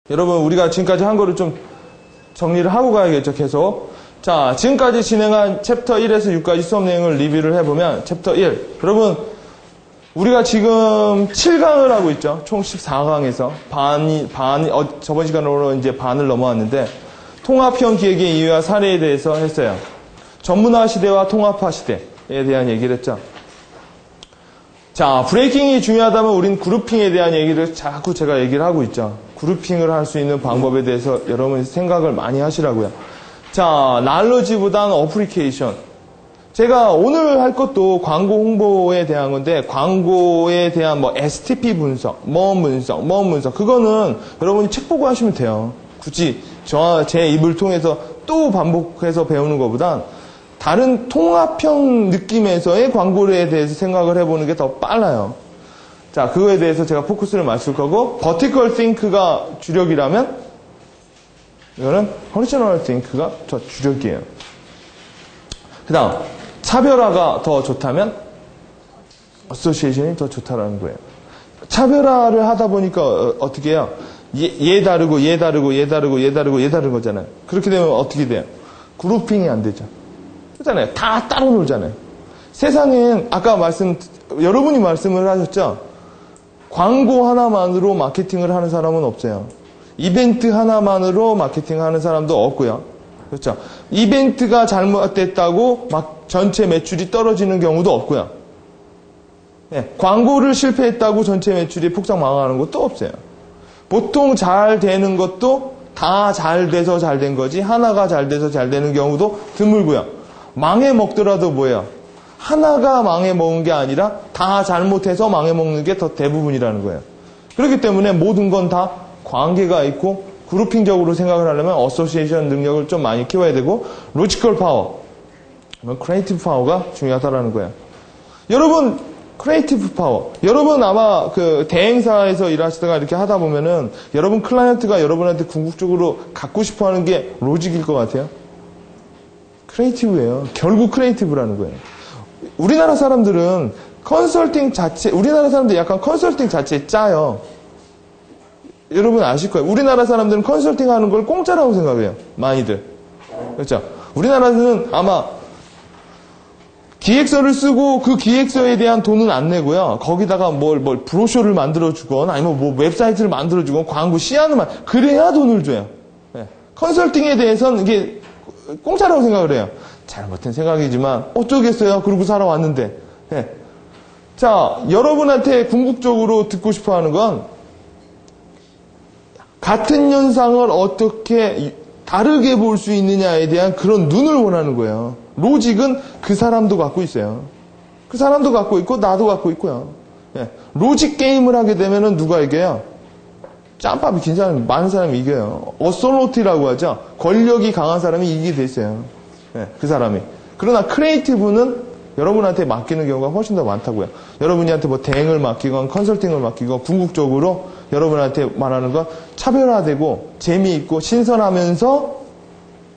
여러분, 우리가 지금까지 한 거를 좀 정리를 하고 가야겠죠, 계속. 자, 지금까지 진행한 챕터 1에서 6까지 수업 내용을 리뷰를 해보면, 챕터 1. 여러분, 우리가 지금 7강을 하고 있죠. 총 14강에서. 저번 시간으로 이제 반을 넘어왔는데, 통합형 기획의 이유와 사례에 대해서 했어요. 전문화 시대와 통합화 시대에 대한 얘기를 했죠. 자, 브레이킹이 중요하다면 우린 그룹핑에 대한 얘기를 자꾸 제가 얘기를 하고 있죠. 그룹핑을 할 수 있는 방법에 대해서 여러분 생각을 많이 하시라고요. 자, 날러지보다는 어플리케이션. 제가 오늘 할 것도 광고 홍보에 대한 건데, 광고에 대한 뭐 STP 분석, 뭐 분석. 그거는 여러분이 책 보고 하시면 돼요. 굳이 제 입을 통해서 또 반복해서 배우는 것보단 다른 통합형 느낌에서의 광고에 대해서 생각을 해보는 게 더 빨라요. 자, 그거에 대해서 제가 포커스를 맞출 거고, vertical think가 주력이라면 이거는 horizontal think가 더 주력이에요. 그 다음, 차별화가 더 좋다면 association이 더 좋다라는 거예요. 차별화를 하다 보니까 어떻게 해요? 얘 다르고 얘 다르고 얘 다르고 얘 다르고 얘 다른 거잖아요. 그렇게 되면 어떻게 돼요? 그룹핑이 안 되죠. 그렇잖아요. 다 따로 놀잖아요. 세상엔 아까 여러분이 말씀을 하셨죠? 광고 하나만으로 마케팅을 하는 사람은 없어요. 이벤트 하나만으로 마케팅하는 사람도 없고요. 그렇죠? 이벤트가 잘못됐다고 막 전체 매출이 떨어지는 경우도 없고요. 네, 광고를 실패했다고 전체 매출이 폭삭 망하는 것도 없어요. 보통 잘 되는 것도 다 잘 돼서 잘 된 거지, 하나가 잘 돼서 잘 되는 경우도 드물고요. 망해 먹더라도 뭐예요? 하나가 망해 먹은 게 아니라 다 잘못해서 망해 먹는 게 더 대부분이라는 거예요. 그렇기 때문에 모든 건 다 관계가 있고 그룹핑적으로 생각을 하려면 어소시에이션 능력을 좀 많이 키워야 되고, 로지컬 파워, 크리에이티브 파워가 중요하다라는 거예요. 여러분, 크리에이티브 파워. 여러분 아마 그 대행사에서 일하시다가 이렇게 하다 보면은 여러분 클라이언트가 여러분한테 궁극적으로 갖고 싶어 하는 게 로직일 것 같아요. 크리에이티브예요. 결국 크리에이티브라는 거예요. 우리나라 사람들은 우리나라 사람들 약간 컨설팅 자체에 짜요. 여러분 아실 거예요. 우리나라 사람들은 컨설팅 하는 걸 공짜라고 생각해요. 많이들. 그렇죠? 우리나라는 아마 기획서를 쓰고 그 기획서에 대한 돈은 안 내고요. 거기다가 뭘 브로셔를 만들어주건 아니면 뭐 웹사이트를 만들어주건 광고 CR을 그래야 돈을 줘요. 네. 컨설팅에 대해서는 이게 공짜라고 생각을 해요. 잘못된 생각이지만 어쩌겠어요. 그러고 살아왔는데. 네. 자, 여러분한테 궁극적으로 듣고 싶어 하는 건 같은 현상을 어떻게 다르게 볼 수 있느냐에 대한 그런 눈을 원하는 거예요. 로직은 그 사람도 갖고 있어요. 그 사람도 갖고 있고 나도 갖고 있고요. 예. 로직 게임을 하게 되면은 누가 이겨요? 짬밥이 긴 사람이, 많은 사람이 이겨요. 어솔로티라고 하죠. 권력이 강한 사람이 이기게 돼 있어요. 예, 그 사람이. 그러나 크리에이티브는 여러분한테 맡기는 경우가 훨씬 더 많다고요. 여러분한테 뭐 대행을 맡기건 컨설팅을 맡기건 궁극적으로 여러분한테 말하는 건 차별화되고 재미있고 신선하면서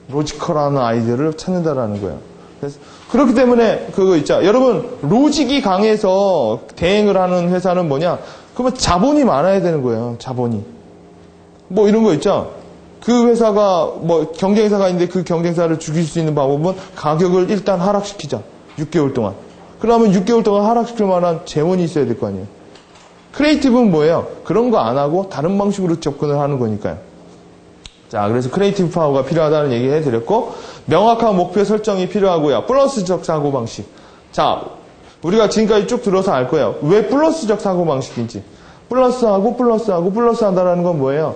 로지컬한 아이디어를 찾는다라는 거예요. 그래서 그렇기 때문에 그거 있죠. 여러분 로직이 강해서 대행을 하는 회사는 뭐냐? 그러면 자본이 많아야 되는 거예요. 자본이. 뭐 이런 거 있죠. 그 회사가 뭐 경쟁사가 있는데 그 경쟁사를 죽일 수 있는 방법은 가격을 일단 하락시키자. 6개월 동안. 그러면 6개월 동안 하락시킬 만한 재원이 있어야 될 거 아니에요. 크리에이티브는 뭐예요? 그런 거 안 하고 다른 방식으로 접근을 하는 거니까요. 자, 그래서 크리에이티브 파워가 필요하다는 얘기 해드렸고, 명확한 목표 설정이 필요하고요. 플러스적 사고방식. 자, 우리가 지금까지 쭉 들어서 알 거예요. 왜 플러스적 사고방식인지. 플러스하고 플러스하고 플러스 한다는 건 뭐예요?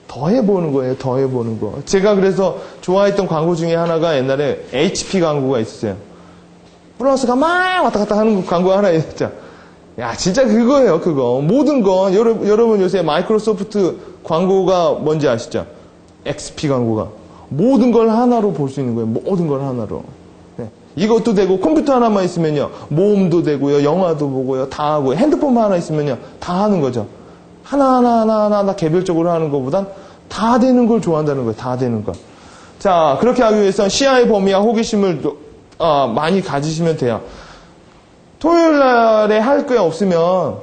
더해보는 거예요. 더해보는 거. 제가 그래서 좋아했던 광고 중에 하나가 옛날에 HP 광고가 있었어요. 플러스가 막 왔다 갔다 하는 광고가 하나 있었죠. 야, 진짜 그거예요, 그거. 모든 건, 여러분 요새 마이크로소프트 광고가 뭔지 아시죠? XP 광고가. 모든 걸 하나로 볼 수 있는 거예요. 모든 걸 하나로. 네. 이것도 되고, 컴퓨터 하나만 있으면요. 모음도 되고요, 영화도 보고요, 다 하고, 핸드폰만 하나 있으면요. 다 하는 거죠. 하나 개별적으로 하는 것보단 다 되는 걸 좋아한다는 거예요. 다 되는 거. 자, 그렇게 하기 위해서는 시야의 범위와 호기심을 많이 가지시면 돼요. 토요일 날에 할 게 없으면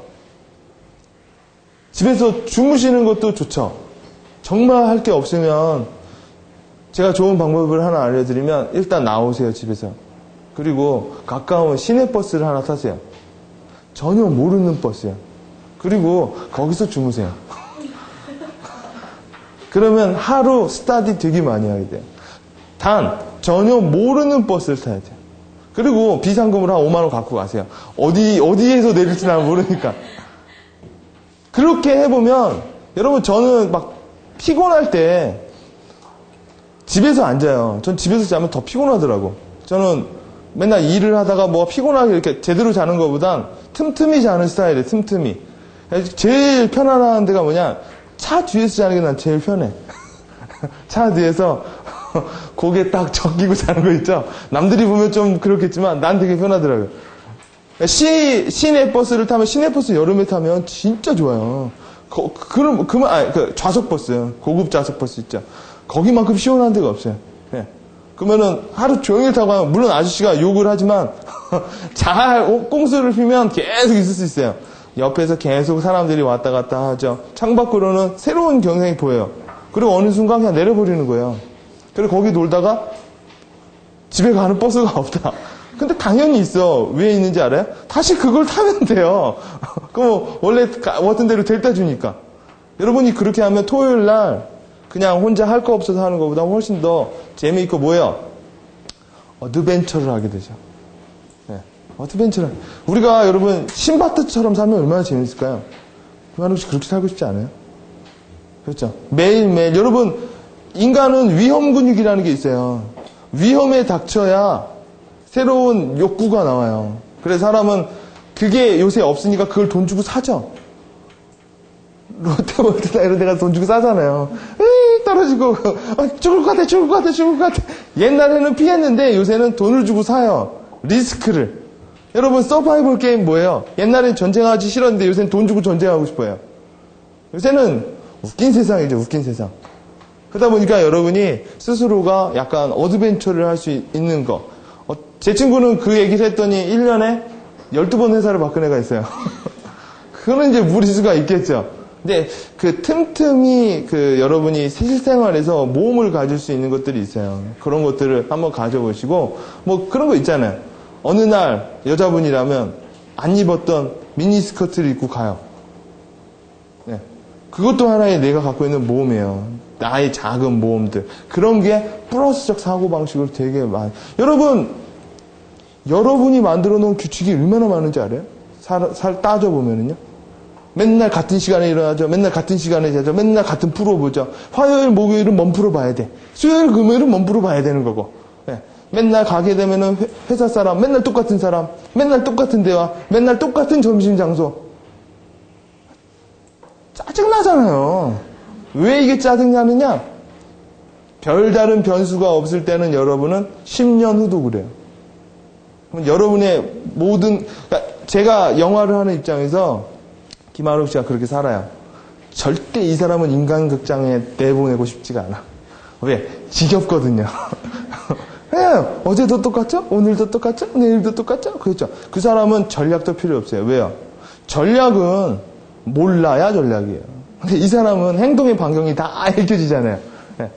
집에서 주무시는 것도 좋죠. 정말 할 게 없으면 제가 좋은 방법을 하나 알려드리면 일단 나오세요, 집에서. 그리고 가까운 시내버스를 하나 타세요. 전혀 모르는 버스요. 그리고 거기서 주무세요. 그러면 하루 스타디 되게 많이 하게 돼요. 단 전혀 모르는 버스를 타야 돼요. 그리고 비상금으로 한 5만 원 갖고 가세요. 어디에서 내릴지 난 모르니까. 그렇게 해보면 여러분 저는 막 피곤할 때 집에서 안 자요. 전 집에서 자면 더 피곤하더라고. 저는 맨날 일을 하다가 뭐 피곤하게 이렇게 제대로 자는 것보단 틈틈이 자는 스타일이에요. 틈틈이. 제일 편안한 데가 뭐냐? 차 뒤에서 자는 게 난 제일 편해. 차 뒤에서 고개 딱 적이고 자는 거 있죠? 남들이 보면 좀 그렇겠지만 난 되게 편하더라고요. 시내 버스를 타면, 시내버스 여름에 타면 진짜 좋아요. 좌석버스, 고급 좌석버스 있죠? 거기만큼 시원한 데가 없어요. 네. 그러면은 하루 종일 타고 가면, 물론 아저씨가 욕을 하지만, 잘 꽁수를 피면 계속 있을 수 있어요. 옆에서 계속 사람들이 왔다 갔다 하죠. 창밖으로는 새로운 경상이 보여요. 그리고 어느 순간 그냥 내려버리는 거예요. 그리고 거기 놀다가 집에 가는 버스가 없다. 근데 당연히 있어. 왜 있는지 알아요? 다시 그걸 타면 돼요. 그럼 원래 왔던 대로 데려다 주니까. 여러분이 그렇게 하면 토요일 날 그냥 혼자 할 거 없어서 하는 것보다 훨씬 더 재미있고 뭐예요? 어드벤처를 하게 되죠. 네. 어드벤처를. 우리가 여러분 신바트처럼 살면 얼마나 재밌을까요? 그만 혹시 그렇게 살고 싶지 않아요? 그렇죠. 매일매일. 여러분 인간은 위험 근육이라는 게 있어요. 위험에 닥쳐야 새로운 욕구가 나와요. 그래서 사람은 그게 요새 없으니까 그걸 돈 주고 사죠. 롯데월드나 이런 데 가서 돈 주고 사잖아요. 에이, 떨어지고 죽을 것 같아. 옛날에는 피했는데 요새는 돈을 주고 사요. 리스크를. 여러분 서바이벌 게임 뭐예요? 옛날엔 전쟁하기 싫었는데 요새는 돈 주고 전쟁하고 싶어요. 요새는 웃긴 세상이죠. 웃긴 세상. 그러다 보니까 여러분이 스스로가 약간 어드벤처를 할 수 있는 거. 제 친구는 그 얘기를 했더니 1년에 12번 회사를 바꾼 애가 있어요. 그거는 이제 무리수가 있겠죠. 근데 그 틈틈이 여러분이 실생활에서 모험을 가질 수 있는 것들이 있어요. 그런 것들을 한번 가져보시고, 뭐 그런 거 있잖아요. 어느 날 여자분이라면 안 입었던 미니스커트를 입고 가요. 네. 그것도 하나의 내가 갖고 있는 모험이에요. 나의 작은 모험들. 그런 게 플러스적 사고방식으로 되게 많아요. 여러분이 만들어 놓은 규칙이 얼마나 많은지 알아요? 따져보면은요. 맨날 같은 시간에 일어나죠. 맨날 같은 시간에 자죠. 맨날 같은 프로 보죠. 화요일, 목요일은 뭔 프로 봐야 돼. 수요일, 금요일은 뭔 프로 봐야 되는 거고. 네. 맨날 가게 되면은 회사 사람, 맨날 똑같은 사람, 맨날 똑같은 대화, 맨날 똑같은 점심 장소. 짜증나잖아요. 왜 이게 짜증나느냐? 별다른 변수가 없을 때는 여러분은 10년 후도 그래요. 그럼 여러분의 그러니까 제가 영화를 하는 입장에서 김한욱 씨가 그렇게 살아요. 절대 이 사람은 인간극장에 내보내고 싶지가 않아. 왜? 지겹거든요. 왜? 어제도 똑같죠? 오늘도 똑같죠? 내일도 똑같죠? 그렇죠. 그 사람은 전략도 필요 없어요. 왜요? 전략은 몰라야 전략이에요. 근데 이 사람은 행동의 반경이 다 읽혀지잖아요. 네.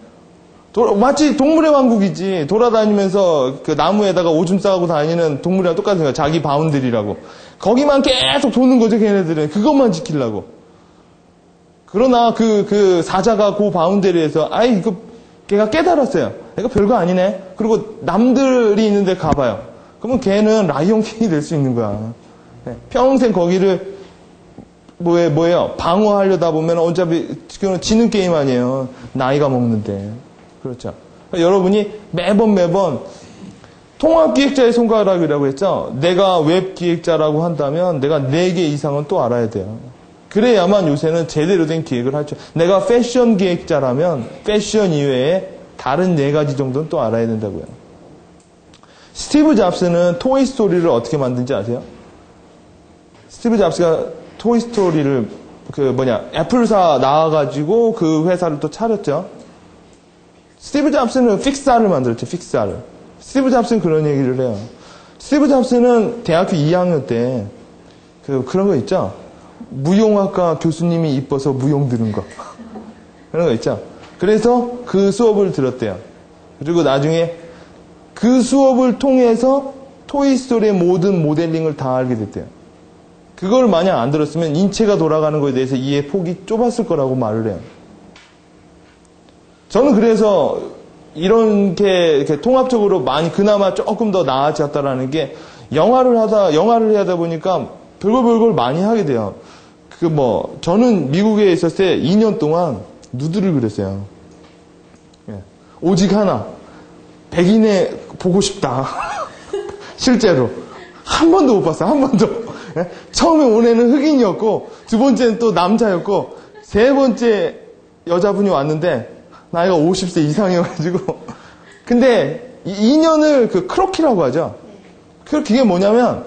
마치 동물의 왕국이지. 돌아다니면서 그 나무에다가 오줌 싸고 다니는 동물이랑 똑같은 거예요. 자기 바운드리라고. 거기만 계속 도는 거죠, 걔네들은. 그것만 지키려고. 그러나 그 사자가 그 바운드리에서 걔가 깨달았어요. 얘가 별거 아니네. 그리고 남들이 있는데 가봐요. 그러면 걔는 라이온킹이 될 수 있는 거야. 네. 평생 거기를 뭐예요? 방어하려다 보면 어차피 그건 지는 게임 아니에요. 나이가 먹는데. 그렇죠. 그러니까 여러분이 매번 통합기획자의 손가락이라고 했죠? 내가 웹기획자라고 한다면 내가 4개 이상은 또 알아야 돼요. 그래야만 요새는 제대로 된 기획을 하죠. 내가 패션 기획자라면 패션 이외에 다른 4가지 정도는 또 알아야 된다고요. 스티브 잡스는 토이스토리를 어떻게 만든지 아세요? 스티브 잡스가 토이스토리를 애플사 나와가지고 그 회사를 또 차렸죠. 스티브 잡스는 픽사를 만들었죠. 픽사를. 스티브 잡스는 그런 얘기를 해요. 스티브 잡스는 대학교 2학년 때 그런 거 있죠. 무용학과 교수님이 이뻐서 무용 들은 거. 그런 거 있죠. 그래서 그 수업을 들었대요. 그리고 나중에 그 수업을 통해서 토이스토리의 모든 모델링을 다 알게 됐대요. 그걸 만약 안 들었으면 인체가 돌아가는 것에 대해서 이해 폭이 좁았을 거라고 말을 해요. 저는 그래서 이렇게 통합적으로 많이 그나마 조금 더 나아졌다라는 게 영화를 하다 보니까 별걸 많이 하게 돼요. 저는 미국에 있었을 때 2년 동안 누드를 그렸어요. 예. 오직 하나. 백인의 보고 싶다. 실제로. 한 번도 못 봤어요. 한 번도. 예? 처음에 온 애는 흑인이었고, 두 번째는 또 남자였고, 세 번째 여자분이 왔는데, 나이가 50세 이상이어가지고. 근데, 2년을 그 크로키라고 하죠. 그게 뭐냐면,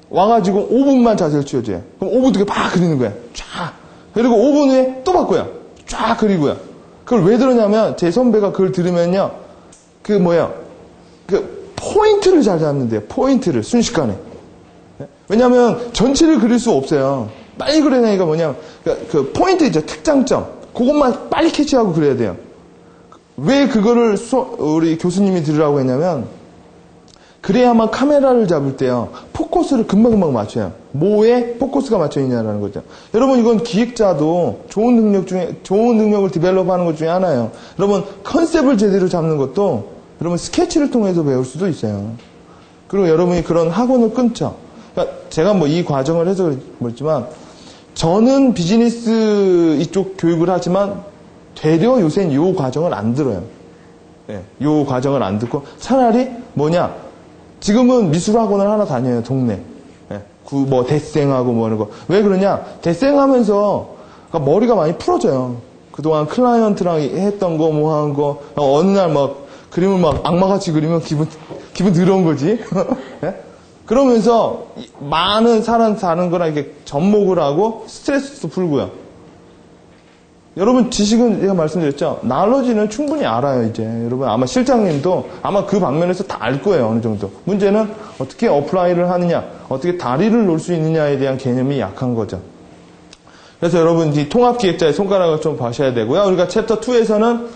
와가지고 5분만 자세를 취해줘요. 그럼 5분 동안 막 그리는 거야. 쫙. 그리고 5분 후에 또 바꿔요. 쫙 그리고요. 그걸 왜 들었냐면, 제 선배가 그걸 들으면요. 포인트를 잘 잡는데요. 포인트를, 순식간에. 왜냐면, 전체를 그릴 수 없어요. 빨리 그려내니까 뭐냐면, 그 포인트 있죠. 특장점. 그것만 빨리 캐치하고 그려야 돼요. 왜 그거를 우리 교수님이 들으라고 했냐면, 그래야만 카메라를 잡을 때요. 포커스를 금방금방 맞춰요. 뭐에 포커스가 맞춰 있냐라는 거죠. 여러분, 이건 기획자도 좋은 능력을 디벨롭하는 것 중에 하나예요. 여러분, 컨셉을 제대로 잡는 것도 여러분 스케치를 통해서 배울 수도 있어요. 그리고 여러분이 그런 학원을 끊죠. 그러니까 제가 이 과정을 해서 그렇지만 저는 비즈니스 이쪽 교육을 하지만 되려 요새는 이 과정을 안 들어요. 네, 이 과정을 안 듣고 차라리 지금은 미술학원을 하나 다녀요, 동네. 예, 데생하고 이런 거. 왜 그러냐? 데생하면서 머리가 많이 풀어져요. 그동안 클라이언트랑 했던 거, 한 거, 어느 날 그림을 악마같이 그리면 기분 더러운 거지. 예? 그러면서 많은 사람 사는 거랑 이렇게 접목을 하고 스트레스도 풀고요. 여러분 지식은 제가 말씀드렸죠. 나로지는 충분히 알아요. 이제 여러분 아마 실장님도 아마 그 방면에서 다 알 거예요. 어느 정도. 문제는 어떻게 어플라이를 하느냐, 어떻게 다리를 놓을 수 있느냐에 대한 개념이 약한 거죠. 그래서 여러분 이 통합기획자의 손가락을 좀 봐셔야 되고요. 우리가 챕터 2에서는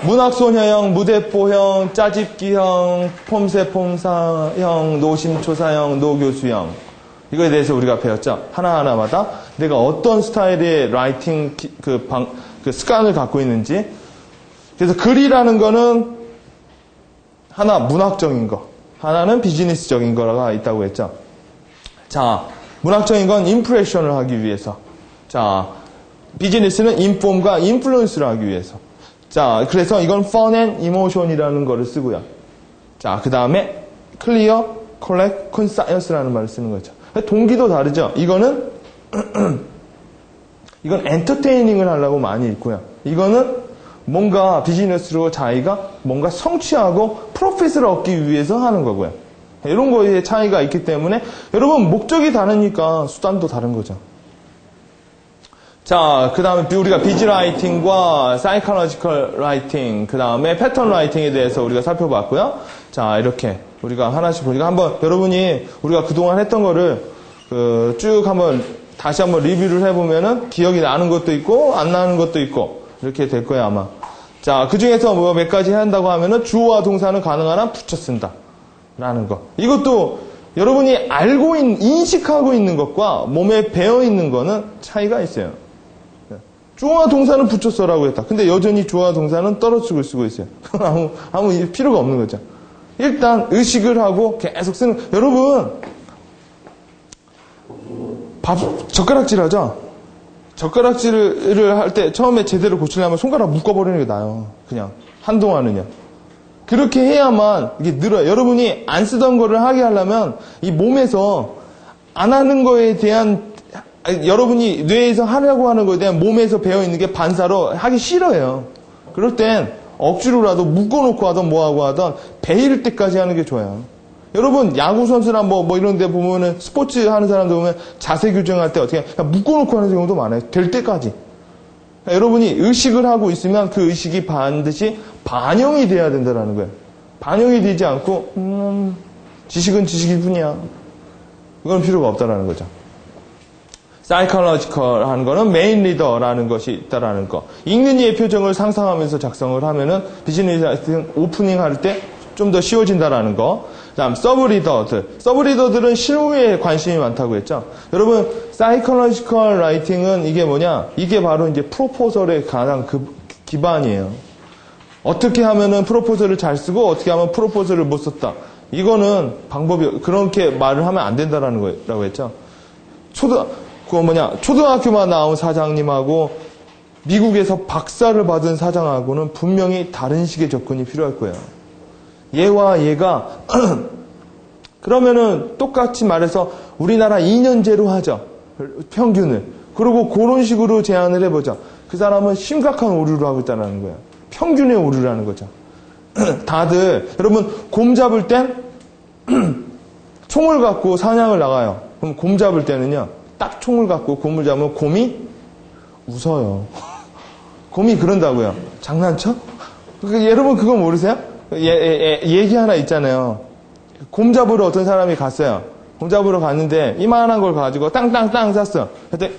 문학소녀형, 무대뽀형, 짜집기형, 폼세폼사형, 노심초사형, 노교수형 이거에 대해서 우리가 배웠죠. 하나하나마다 내가 어떤 스타일의 라이팅 그 습관을 갖고 있는지. 그래서 글이라는 거는 하나 문학적인 거, 하나는 비즈니스적인 거가 있다고 했죠. 자, 문학적인 건 임프레션을 하기 위해서. 자, 비즈니스는 인폼과 인플루언스를 하기 위해서. 자, 그래서 이건 fun and emotion이라는 거를 쓰고요. 자, 그 다음에 clear, collect, concise라는 말을 쓰는 거죠. 동기도 다르죠. 이건 엔터테이닝을 하려고 많이 읽고요. 이거는 뭔가 비즈니스로 자기가 뭔가 성취하고 프로핏을 얻기 위해서 하는 거고요. 이런 거에 차이가 있기 때문에 여러분 목적이 다르니까 수단도 다른 거죠. 자, 그 다음에 우리가 비즈 라이팅과 사이콜로지컬 라이팅, 그 다음에 패턴 라이팅에 대해서 우리가 살펴봤고요. 자, 이렇게 우리가 하나씩 보니까 한번 여러분이 우리가 그동안 했던 거를 쭉 다시 한번 리뷰를 해보면은 기억이 나는 것도 있고 안 나는 것도 있고 이렇게 될 거예요 아마. 자, 그 중에서 몇 가지 해야 한다고 하면은 주어와 동사는 가능한 한 붙여 쓴다 라는 거. 이것도 여러분이 인식하고 있는 것과 몸에 배어 있는 거는 차이가 있어요. 주어와 동사는 붙여 써라고 했다. 근데 여전히 주어와 동사는 떨어지고 쓰고 있어요. 아무 필요가 없는 거죠. 일단 의식을 하고 계속 쓰는. 여러분 젓가락질 하죠? 젓가락질을 할 때 처음에 제대로 고치려면 손가락 묶어버리는 게 나아요. 그냥 한동안은요. 그렇게 해야만 이게 늘어요. 여러분이 안 쓰던 거를 하게 하려면 이 몸에서 안 하는 거에 대한 여러분이 뇌에서 하려고 하는 거에 대한 몸에서 배어있는 게 반사로 하기 싫어요. 그럴 땐 억지로라도 묶어놓고 하던 뭐하고 하던 배일 때까지 하는 게 좋아요. 여러분 야구선수나 뭐 이런 데 보면은 스포츠 하는 사람들 보면 자세 교정할 때 어떻게 그냥 묶어놓고 하는 경우도 많아요. 될 때까지. 그러니까 여러분이 의식을 하고 있으면 그 의식이 반드시 반영이 돼야 된다는 거예요. 반영이 되지 않고 지식은 지식일 뿐이야. 이건 필요가 없다라는 거죠. 사이콜로지컬한 거는 메인 리더라는 것이 있다라는 거. 읽는 이의 표정을 상상하면서 작성을 하면은 비즈니스 라이팅 오프닝 할 때 좀 더 쉬워진다라는 거. 다음 서브 리더들. 서브 리더들은 실무에 관심이 많다고 했죠. 여러분, 사이콜로지컬 라이팅은 이게 뭐냐? 이게 바로 이제 프로포설의 가장 기반이에요. 어떻게 하면은 프로포설을 잘 쓰고 어떻게 하면 프로포설을 못 썼다. 이거는 방법이 그렇게 말을 하면 안 된다라는 거라고 했죠. 초등학교만 나온 사장님하고 미국에서 박사를 받은 사장하고는 분명히 다른 식의 접근이 필요할 거예요. 얘와 얘가 그러면은 똑같이 말해서 우리나라 2년제로 하죠. 평균을. 그리고 그런 식으로 제안을 해보죠. 그 사람은 심각한 오류를 하고 있다는 거예요. 평균의 오류를 하는 거죠. 다들 여러분 곰 잡을 땐 총을 갖고 사냥을 나가요. 그럼 곰 잡을 때는요. 딱 총을 갖고 곰을 잡으면 곰이 웃어요. 곰이 그런다고요. 장난쳐? 여러분 그거 모르세요? 얘기 하나 있잖아요. 곰 잡으러 어떤 사람이 갔어요. 곰 잡으러 갔는데 이만한 걸 가지고 땅땅땅 쐈어. 그때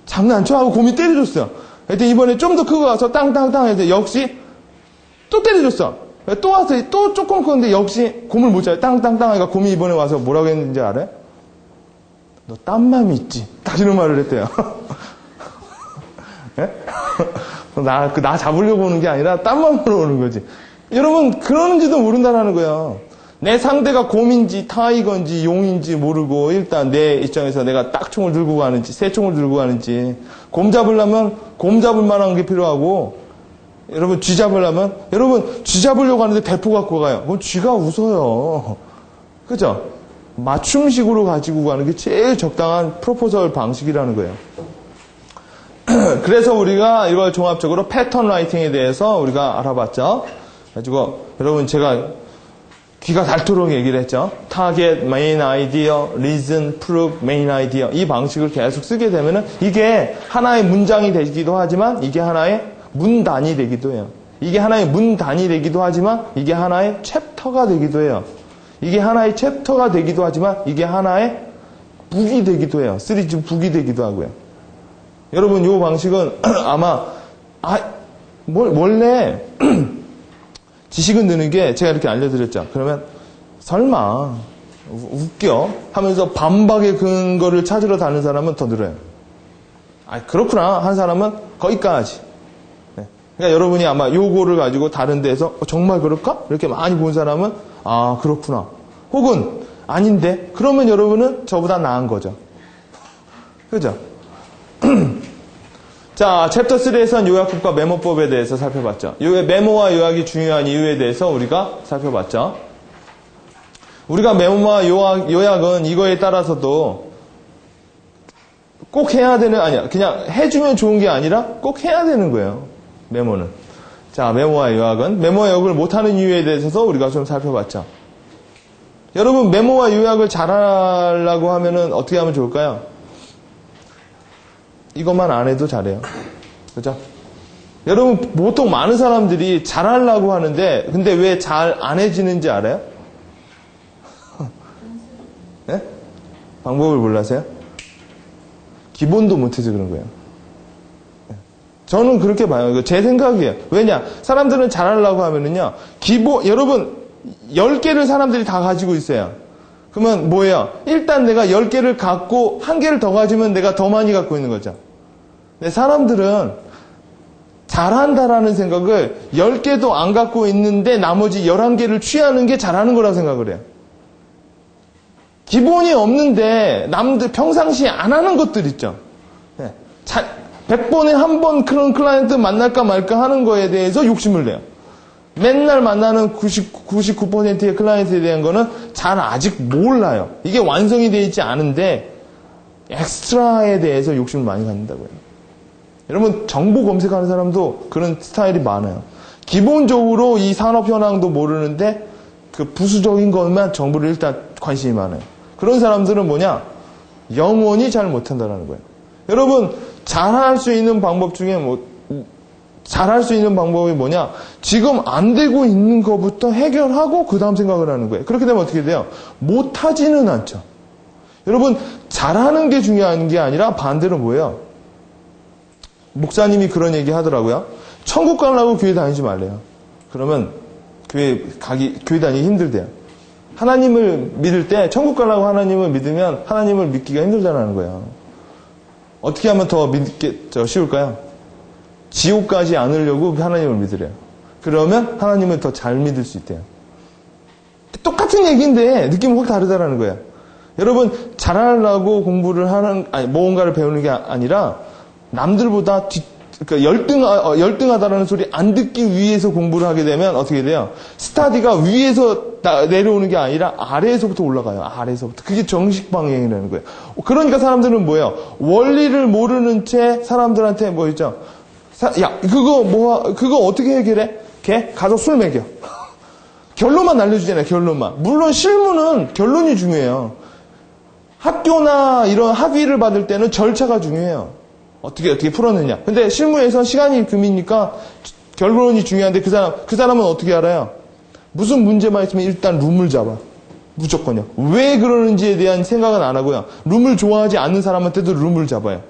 장난쳐? 하고 곰이 때려줬어요. 그때 이번에 좀 더 크고 가서 땅땅땅 했는데 역시 또 때려줬어. 또 왔어요. 또 조금 컸는데 역시 곰을 못 잡아요. 땅땅땅 하니까 곰이 이번에 와서 뭐라고 했는지 알아요? 너 딴 맘이 있지. 딱 이런 말을 했대요. 나 잡으려고 오는 게 아니라 딴 맘으로 오는 거지. 여러분 그러는지도 모른다는 거예요. 내 상대가 곰인지 타이거인지 용인지 모르고 일단 내 입장에서 내가 딱 총을 들고 가는지 새 총을 들고 가는지 곰 잡으려면 곰 잡을 만한 게 필요하고 여러분 쥐 잡으려면 여러분 쥐 잡으려고 하는데 대포 갖고 가요. 그럼 쥐가 웃어요. 그죠? 맞춤식으로 가지고 가는 게 제일 적당한 프로포설 방식이라는 거예요. 그래서 우리가 이걸 종합적으로 패턴 라이팅에 대해서 우리가 알아봤죠. 가지고 여러분 제가 귀가 닳도록 얘기를 했죠. 타겟, 메인 아이디어, 리즌, 프루브, 메인 아이디어 이 방식을 계속 쓰게 되면은 이게 하나의 문장이 되기도 하지만 이게 하나의 문단이 되기도 해요. 이게 하나의 문단이 되기도 하지만 이게 하나의 챕터가 되기도 해요. 이게 하나의 챕터가 되기도 하지만 이게 하나의 북이 되기도 해요. 시리즈 북이 되기도 하고요. 여러분 이 방식은 아마 원래 지식은 느는 게 제가 이렇게 알려드렸죠. 그러면 설마 웃겨 하면서 반박의 근거를 찾으러 다는 사람은 더 늘어요. 그렇구나 한 사람은 거기까지. 네. 그러니까 여러분이 아마 요거를 가지고 다른 데서 정말 그럴까? 이렇게 많이 본 사람은 그렇구나. 혹은 아닌데 그러면 여러분은 저보다 나은 거죠. 그죠? 자, 챕터 3에서는 요약법과 메모법에 대해서 살펴봤죠. 메모와 요약이 중요한 이유에 대해서 우리가 살펴봤죠. 우리가 메모와 요약은 이거에 따라서도 꼭 해야 되는, 아니야. 그냥 해주면 좋은 게 아니라 꼭 해야 되는 거예요. 메모는. 자, 메모와 요약은 메모와 요약을 못하는 이유에 대해서도 우리가 좀 살펴봤죠. 여러분, 메모와 요약을 잘하려고 하면은 어떻게 하면 좋을까요? 이것만 안 해도 잘해요. 그죠? 여러분, 보통 많은 사람들이 잘하려고 하는데, 근데 왜 잘 안 해지는지 알아요? 네? 방법을 몰라서요? 기본도 못해서 그런 거예요. 저는 그렇게 봐요. 이거 제 생각이에요. 왜냐? 사람들은 잘하려고 하면은요, 여러분, 10개를 사람들이 다 가지고 있어요. 그러면 뭐예요? 일단 내가 10개를 갖고 1개를 더 가지면 내가 더 많이 갖고 있는 거죠. 근데 사람들은 잘한다라는 생각을 10개도 안 갖고 있는데 나머지 11개를 취하는 게 잘하는 거라고 생각을 해요. 기본이 없는데 남들 평상시에 안 하는 것들 있죠. 100번에 한 번 그런 클라이언트 만날까 말까 하는 거에 대해서 욕심을 내요. 맨날 만나는 99%의 클라이언트에 대한 거는 잘 아직 몰라요. 이게 완성이 되어 있지 않은데 엑스트라에 대해서 욕심을 많이 갖는다고요. 여러분 정보 검색하는 사람도 그런 스타일이 많아요. 기본적으로 이 산업 현황도 모르는데 그 부수적인 것만 정보를 일단 관심이 많아요. 그런 사람들은 뭐냐? 영원히 잘 못한다는 거예요. 여러분 잘할 수 있는 방법 중에 잘할 수 있는 방법이 뭐냐? 지금 안 되고 있는 것부터 해결하고 그 다음 생각을 하는 거예요. 그렇게 되면 어떻게 돼요? 못하지는 않죠. 여러분, 잘하는 게 중요한 게 아니라 반대로 뭐예요? 목사님이 그런 얘기 하더라고요. 천국 가려고 교회 다니지 말래요. 그러면 교회 다니기 힘들대요. 하나님을 믿을 때, 천국 가려고 하나님을 믿으면 하나님을 믿기가 힘들다는 거예요. 어떻게 하면 더 쉬울까요? 지옥 가지 않으려고 하나님을 믿으래요. 그러면 하나님을 더 잘 믿을 수 있대요. 똑같은 얘기인데 느낌이 확 다르다라는 거예요. 여러분, 잘하려고 공부를 뭔가를 배우는 게 아니라 남들보다 그러니까 열등하다라는 소리 안 듣기 위해서 공부를 하게 되면 어떻게 돼요? 스타디가 위에서 내려오는 게 아니라 아래에서부터 올라가요. 아래에서부터. 그게 정식 방향이라는 거예요. 그러니까 사람들은 뭐예요? 원리를 모르는 채 사람들한테 뭐 있죠? 야, 그거 어떻게 해결해? 걔 가서 술 먹여. 결론만 알려주잖아요. 결론만. 물론 실무는 결론이 중요해요. 학교나 이런 학위를 받을 때는 절차가 중요해요. 어떻게 풀었느냐. 근데 실무에선 시간이 금이니까 결론이 중요한데 그 사람은 어떻게 알아요? 무슨 문제만 있으면 일단 룸을 잡아. 무조건요. 왜 그러는지에 대한 생각은 안 하고요. 룸을 좋아하지 않는 사람한테도 룸을 잡아요.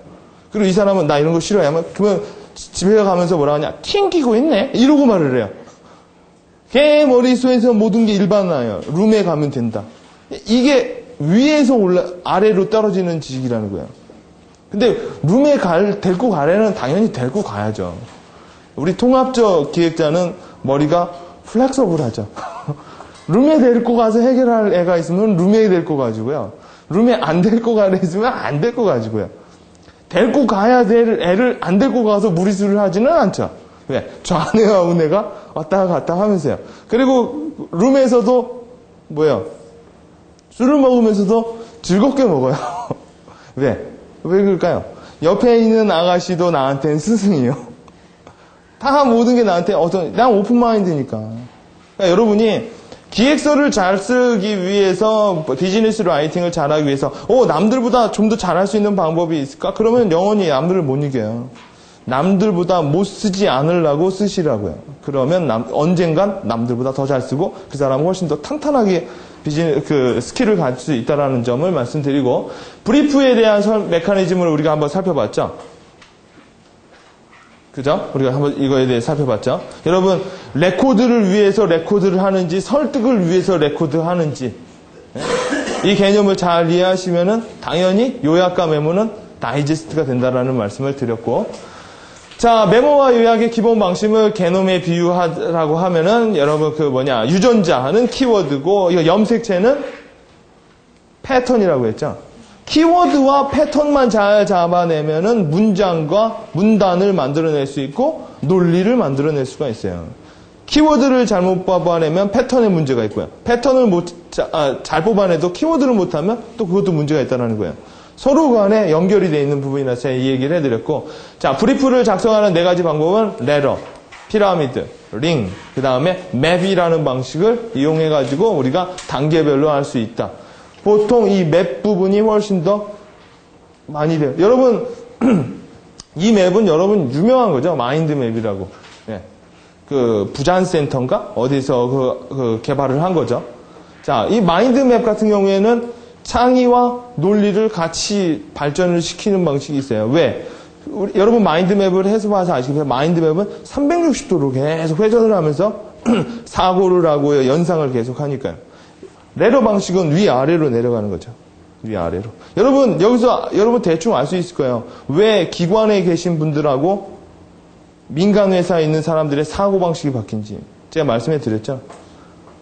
그리고 이 사람은 나 이런 거 싫어해. 그러면 집에 가면서 뭐라 하냐. 튕기고 있네. 이러고 말을 해요. 걔 머릿속에서 모든 게 일반화예요. 룸에 가면 된다. 이게 위에서 아래로 떨어지는 지식이라는 거예요. 근데 룸에 데리고 가려면 당연히 데리고 가야죠. 우리 통합적 기획자는 머리가 플렉서블하죠. 룸에 데리고 가서 해결할 애가 있으면 룸에 데리고 가지고요. 룸에 안 데리고 가려 있으면 안 데리고 가지고요. 데리고 가야 될 애를 안 데리고 가서 무리수를 하지는 않죠. 왜? 좌뇌와 우뇌가 왔다 갔다 하면서요. 그리고 룸에서도 뭐예요? 술을 먹으면서도 즐겁게 먹어요. 왜? 왜 그럴까요? 옆에 있는 아가씨도 나한테는 스승이에요. 다 모든 게 나한테 난 오픈마인드니까. 그러니까 여러분이 기획서를 잘 쓰기 위해서 비즈니스 라이팅을 잘하기 위해서 남들보다 좀 더 잘할 수 있는 방법이 있을까? 그러면 영원히 남들을 못 이겨요. 남들보다 못 쓰지 않으려고 쓰시라고요. 그러면 언젠간 남들보다 더 잘 쓰고 그 사람은 훨씬 더 탄탄하게 스킬을 가질 수 있다는 점을 말씀드리고, 브리프에 대한 메커니즘을 우리가 한번 살펴봤죠? 그죠? 우리가 한번 이거에 대해 살펴봤죠? 여러분, 레코드를 위해서 레코드를 하는지, 설득을 위해서 레코드 하는지, 이 개념을 잘 이해하시면은 당연히 요약과 메모는 다이제스트가 된다라는 말씀을 드렸고, 자, 메모와 요약의 기본 방식을 개념에 비유하라고 하면은, 여러분, 유전자는 키워드고, 이거 염색체는 패턴이라고 했죠. 키워드와 패턴만 잘 잡아내면은 문장과 문단을 만들어낼 수 있고, 논리를 만들어낼 수가 있어요. 키워드를 잘못 뽑아내면 패턴에 문제가 있고요. 패턴을 잘 뽑아내도 키워드를 못하면 또 그것도 문제가 있다는 거예요. 서로 간에 연결이 되어 있는 부분이라서 제가 이 얘기를 해드렸고, 자, 브리프를 작성하는 4가지 방법은 레러, 피라미드, 링, 그 다음에 맵이라는 방식을 이용해가지고 우리가 단계별로 할 수 있다. 보통 이 맵 부분이 훨씬 더 많이 돼요. 여러분, 이 맵은 여러분 유명한 거죠. 마인드 맵이라고. 예. 부잔센터인가? 어디서 개발을 한 거죠. 자, 이 마인드 맵 같은 경우에는 창의와 논리를 같이 발전을 시키는 방식이 있어요. 왜? 여러분 마인드맵을 해서 아시겠어요? 마인드맵은 360도로 계속 회전을 하면서 사고를 하고요. 연상을 계속 하니까요. 레러 방식은 위아래로 내려가는 거죠. 위아래로. 여러분, 여러분 대충 알 수 있을 거예요. 왜 기관에 계신 분들하고 민간회사에 있는 사람들의 사고방식이 바뀐지. 제가 말씀해 드렸죠.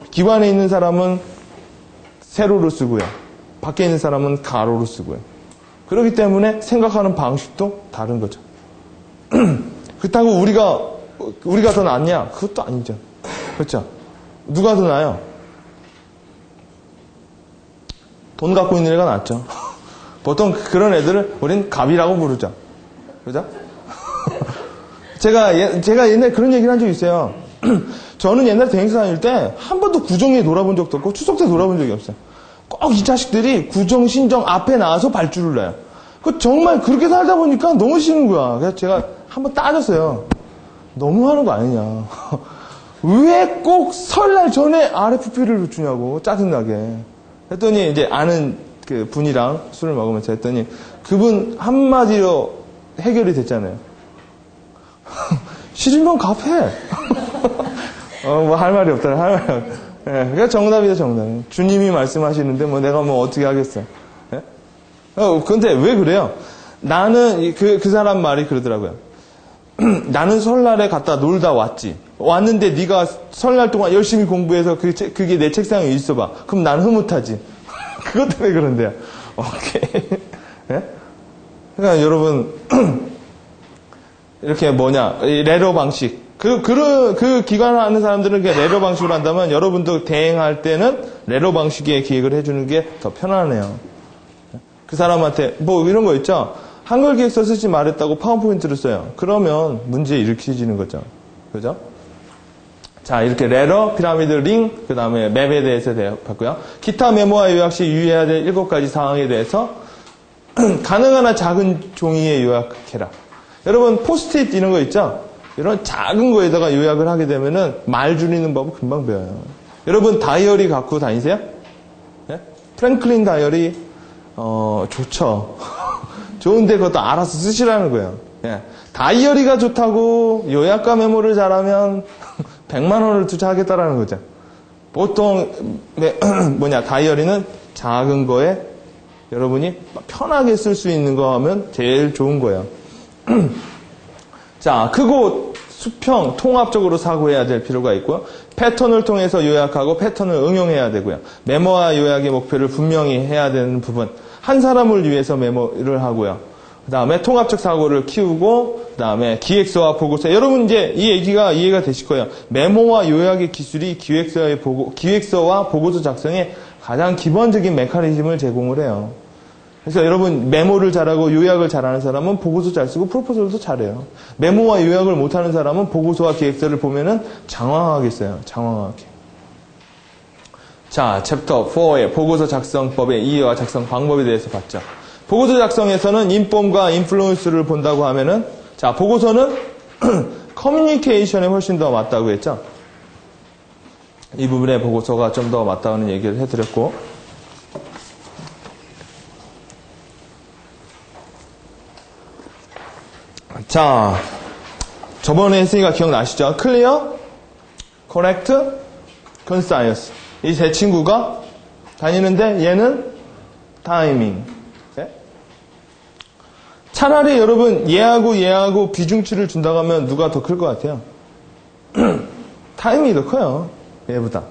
기관에 있는 사람은 세로로 쓰고요. 밖에 있는 사람은 가로로 쓰고요. 그렇기 때문에 생각하는 방식도 다른 거죠. 그렇다고 우리가 더 낫냐? 그것도 아니죠. 그렇죠? 누가 더 나아요? 돈 갖고 있는 애가 낫죠. 보통 그런 애들을 우린 갑이라고 부르죠. 그죠? 제가 옛날에 그런 얘기를 한 적이 있어요. 저는 옛날에 대행사 다닐 때 한 번도 구정에 놀아본 적도 없고 추석 때 놀아본 적이 없어요. 꼭 이 자식들이 구정, 신정 앞에 나와서 발주를 내요. 정말 그렇게 살다 보니까 너무 싫은 거야. 그래서 제가 한번 따졌어요. 너무하는 거 아니냐. 왜 꼭 설날 전에 RFP를 주냐고, 짜증나게. 했더니 이제 아는 그 분이랑 술을 먹으면서 했더니 그분 한마디로 해결이 됐잖아요. 싫으면 갚해. 뭐 할 말이 없다. 할 말이 없다. 예, 그러니까 정답이죠, 정답. 주님이 말씀하시는데 뭐 내가 뭐 어떻게 하겠어요. 예? 근데 왜 그래요? 나는 그 사람 말이 그러더라고요. 나는 설날에 갔다 놀다 왔지. 왔는데 네가 설날 동안 열심히 공부해서 그게 내 책상에 있어봐. 그럼 난 흐뭇하지. 그것 때문에 그런데요. 오케이. 예? 그러니까 여러분 이렇게 이 레러 방식. 그 기관을 하는 사람들은 그냥 레러 방식으로 한다면 여러분도 대행할 때는 레러 방식의 기획을 해주는 게 더 편하네요. 그 사람한테 뭐 이런 거 있죠. 한글 기획서 쓰지 말했다고 파워포인트를 써요. 그러면 문제 일으키지는 거죠. 그죠? 자, 이렇게 레러, 피라미드, 링, 그 다음에 맵에 대해서 봤고요. 기타 메모와 요약 시 유의해야 될 7가지 사항에 대해서 가능한 한 작은 종이에 요약해라. 여러분 포스트잇 이런 거 있죠? 이런 작은 거에다가 요약을 하게 되면은 말 줄이는 법을 금방 배워요. 여러분 다이어리 갖고 다니세요? 네? 프랭클린 다이어리 좋죠. 좋은데 그것도 알아서 쓰시라는 거예요. 예. 다이어리가 좋다고 요약과 메모를 잘하면 100만 원을 투자하겠다라는 거죠. 보통 다이어리는 작은 거에 여러분이 편하게 쓸 수 있는 거 하면 제일 좋은 거예요. 자, 크고 수평, 통합적으로 사고해야 될 필요가 있고요. 패턴을 통해서 요약하고 패턴을 응용해야 되고요. 메모와 요약의 목표를 분명히 해야 되는 부분. 한 사람을 위해서 메모를 하고요. 그 다음에 통합적 사고를 키우고, 그 다음에 기획서와 보고서. 여러분 이제 이 얘기가 이해가 되실 거예요. 메모와 요약의 기술이 기획서와 보고서 작성에 가장 기본적인 메커니즘을 제공을 해요. 그래서 여러분 메모를 잘하고 요약을 잘하는 사람은 보고서 잘 쓰고 프로포절도 잘해요. 메모와 요약을 못하는 사람은 보고서와 기획서를 보면은 장황하겠어요. 장황하게. 자, 챕터 4의 보고서 작성법의 이해와 작성 방법에 대해서 봤죠. 보고서 작성에서는 인폼과 인플루언스를 본다고 하면은, 자, 보고서는 커뮤니케이션에 훨씬 더 맞다고 했죠. 이 부분에 보고서가 좀 더 맞다는 얘기를 해드렸고, 자, 저번에 했으니까 기억나시죠? 클리어, 코렉트, 컨사이어스. 이 세 친구가 다니는데 얘는 타이밍. 네? 차라리 여러분 얘하고 비중치를 준다고 하면 누가 더 클 것 같아요? 타이밍이 더 커요. 얘보다.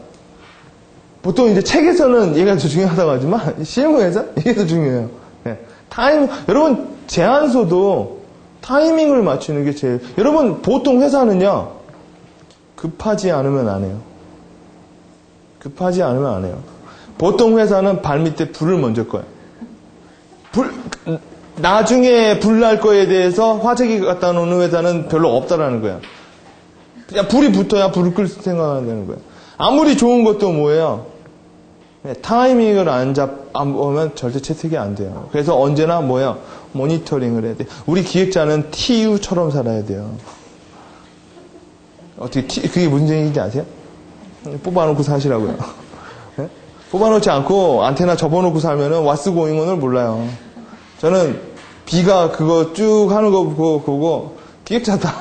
보통 이제 책에서는 얘가 더 중요하다고 하지만 실무에서 이게 더 중요해요. 네. 여러분 제안서도 타이밍을 맞추는 게 제일. 여러분 보통 회사는요 급하지 않으면 안 해요. 급하지 않으면 안 해요. 보통 회사는 발밑에 불을 먼저 꺼요. 나중에 불 날 거에 대해서 화재기 갖다 놓는 회사는 별로 없다라는 거예요. 그냥 불이 붙어야 불을 끌 생각하는 거예요. 아무리 좋은 것도 뭐예요? 타이밍을 안 보면 절대 채택이 안 돼요. 그래서 언제나 뭐예요? 모니터링을 해야 돼요. 우리 기획자는 TU처럼 살아야 돼요. 어떻게 그게 무슨 얘기인지 아세요? 뽑아놓고 사시라고요. 네? 뽑아놓지 않고 안테나 접어놓고 살면은 왓스 고잉온을 몰라요. 저는 B가 그거 쭉 하는 거 보고 기획자다.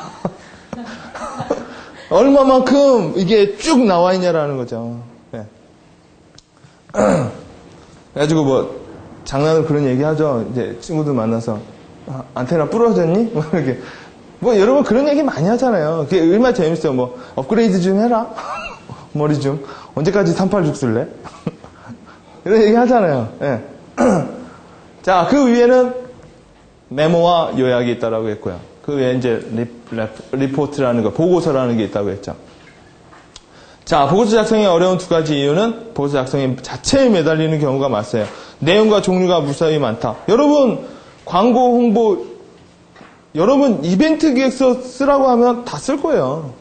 얼마만큼 이게 쭉 나와 있냐라는 거죠. 네. 그래가지고 뭐 장난으로 그런 얘기 하죠. 이제 친구들 만나서 안테나 부러졌니? 뭐 이렇게 뭐 여러분 그런 얘기 많이 하잖아요. 그게 얼마나 재밌어요. 뭐 업그레이드 좀 해라. 머리 좀 언제까지 386 쓸래? 이런 얘기 하잖아요. 네. 자, 그 위에는 메모와 요약이 있다라고 했고요. 그 외에 이제 리포트라는 거, 보고서라는 게 있다고 했죠. 자, 보고서 작성이 어려운 2가지 이유는 보고서 작성이 자체에 매달리는 경우가 많아요. 내용과 종류가 무수히 많다. 여러분 광고 홍보, 여러분 이벤트 기획서 쓰라고 하면 다 쓸 거예요.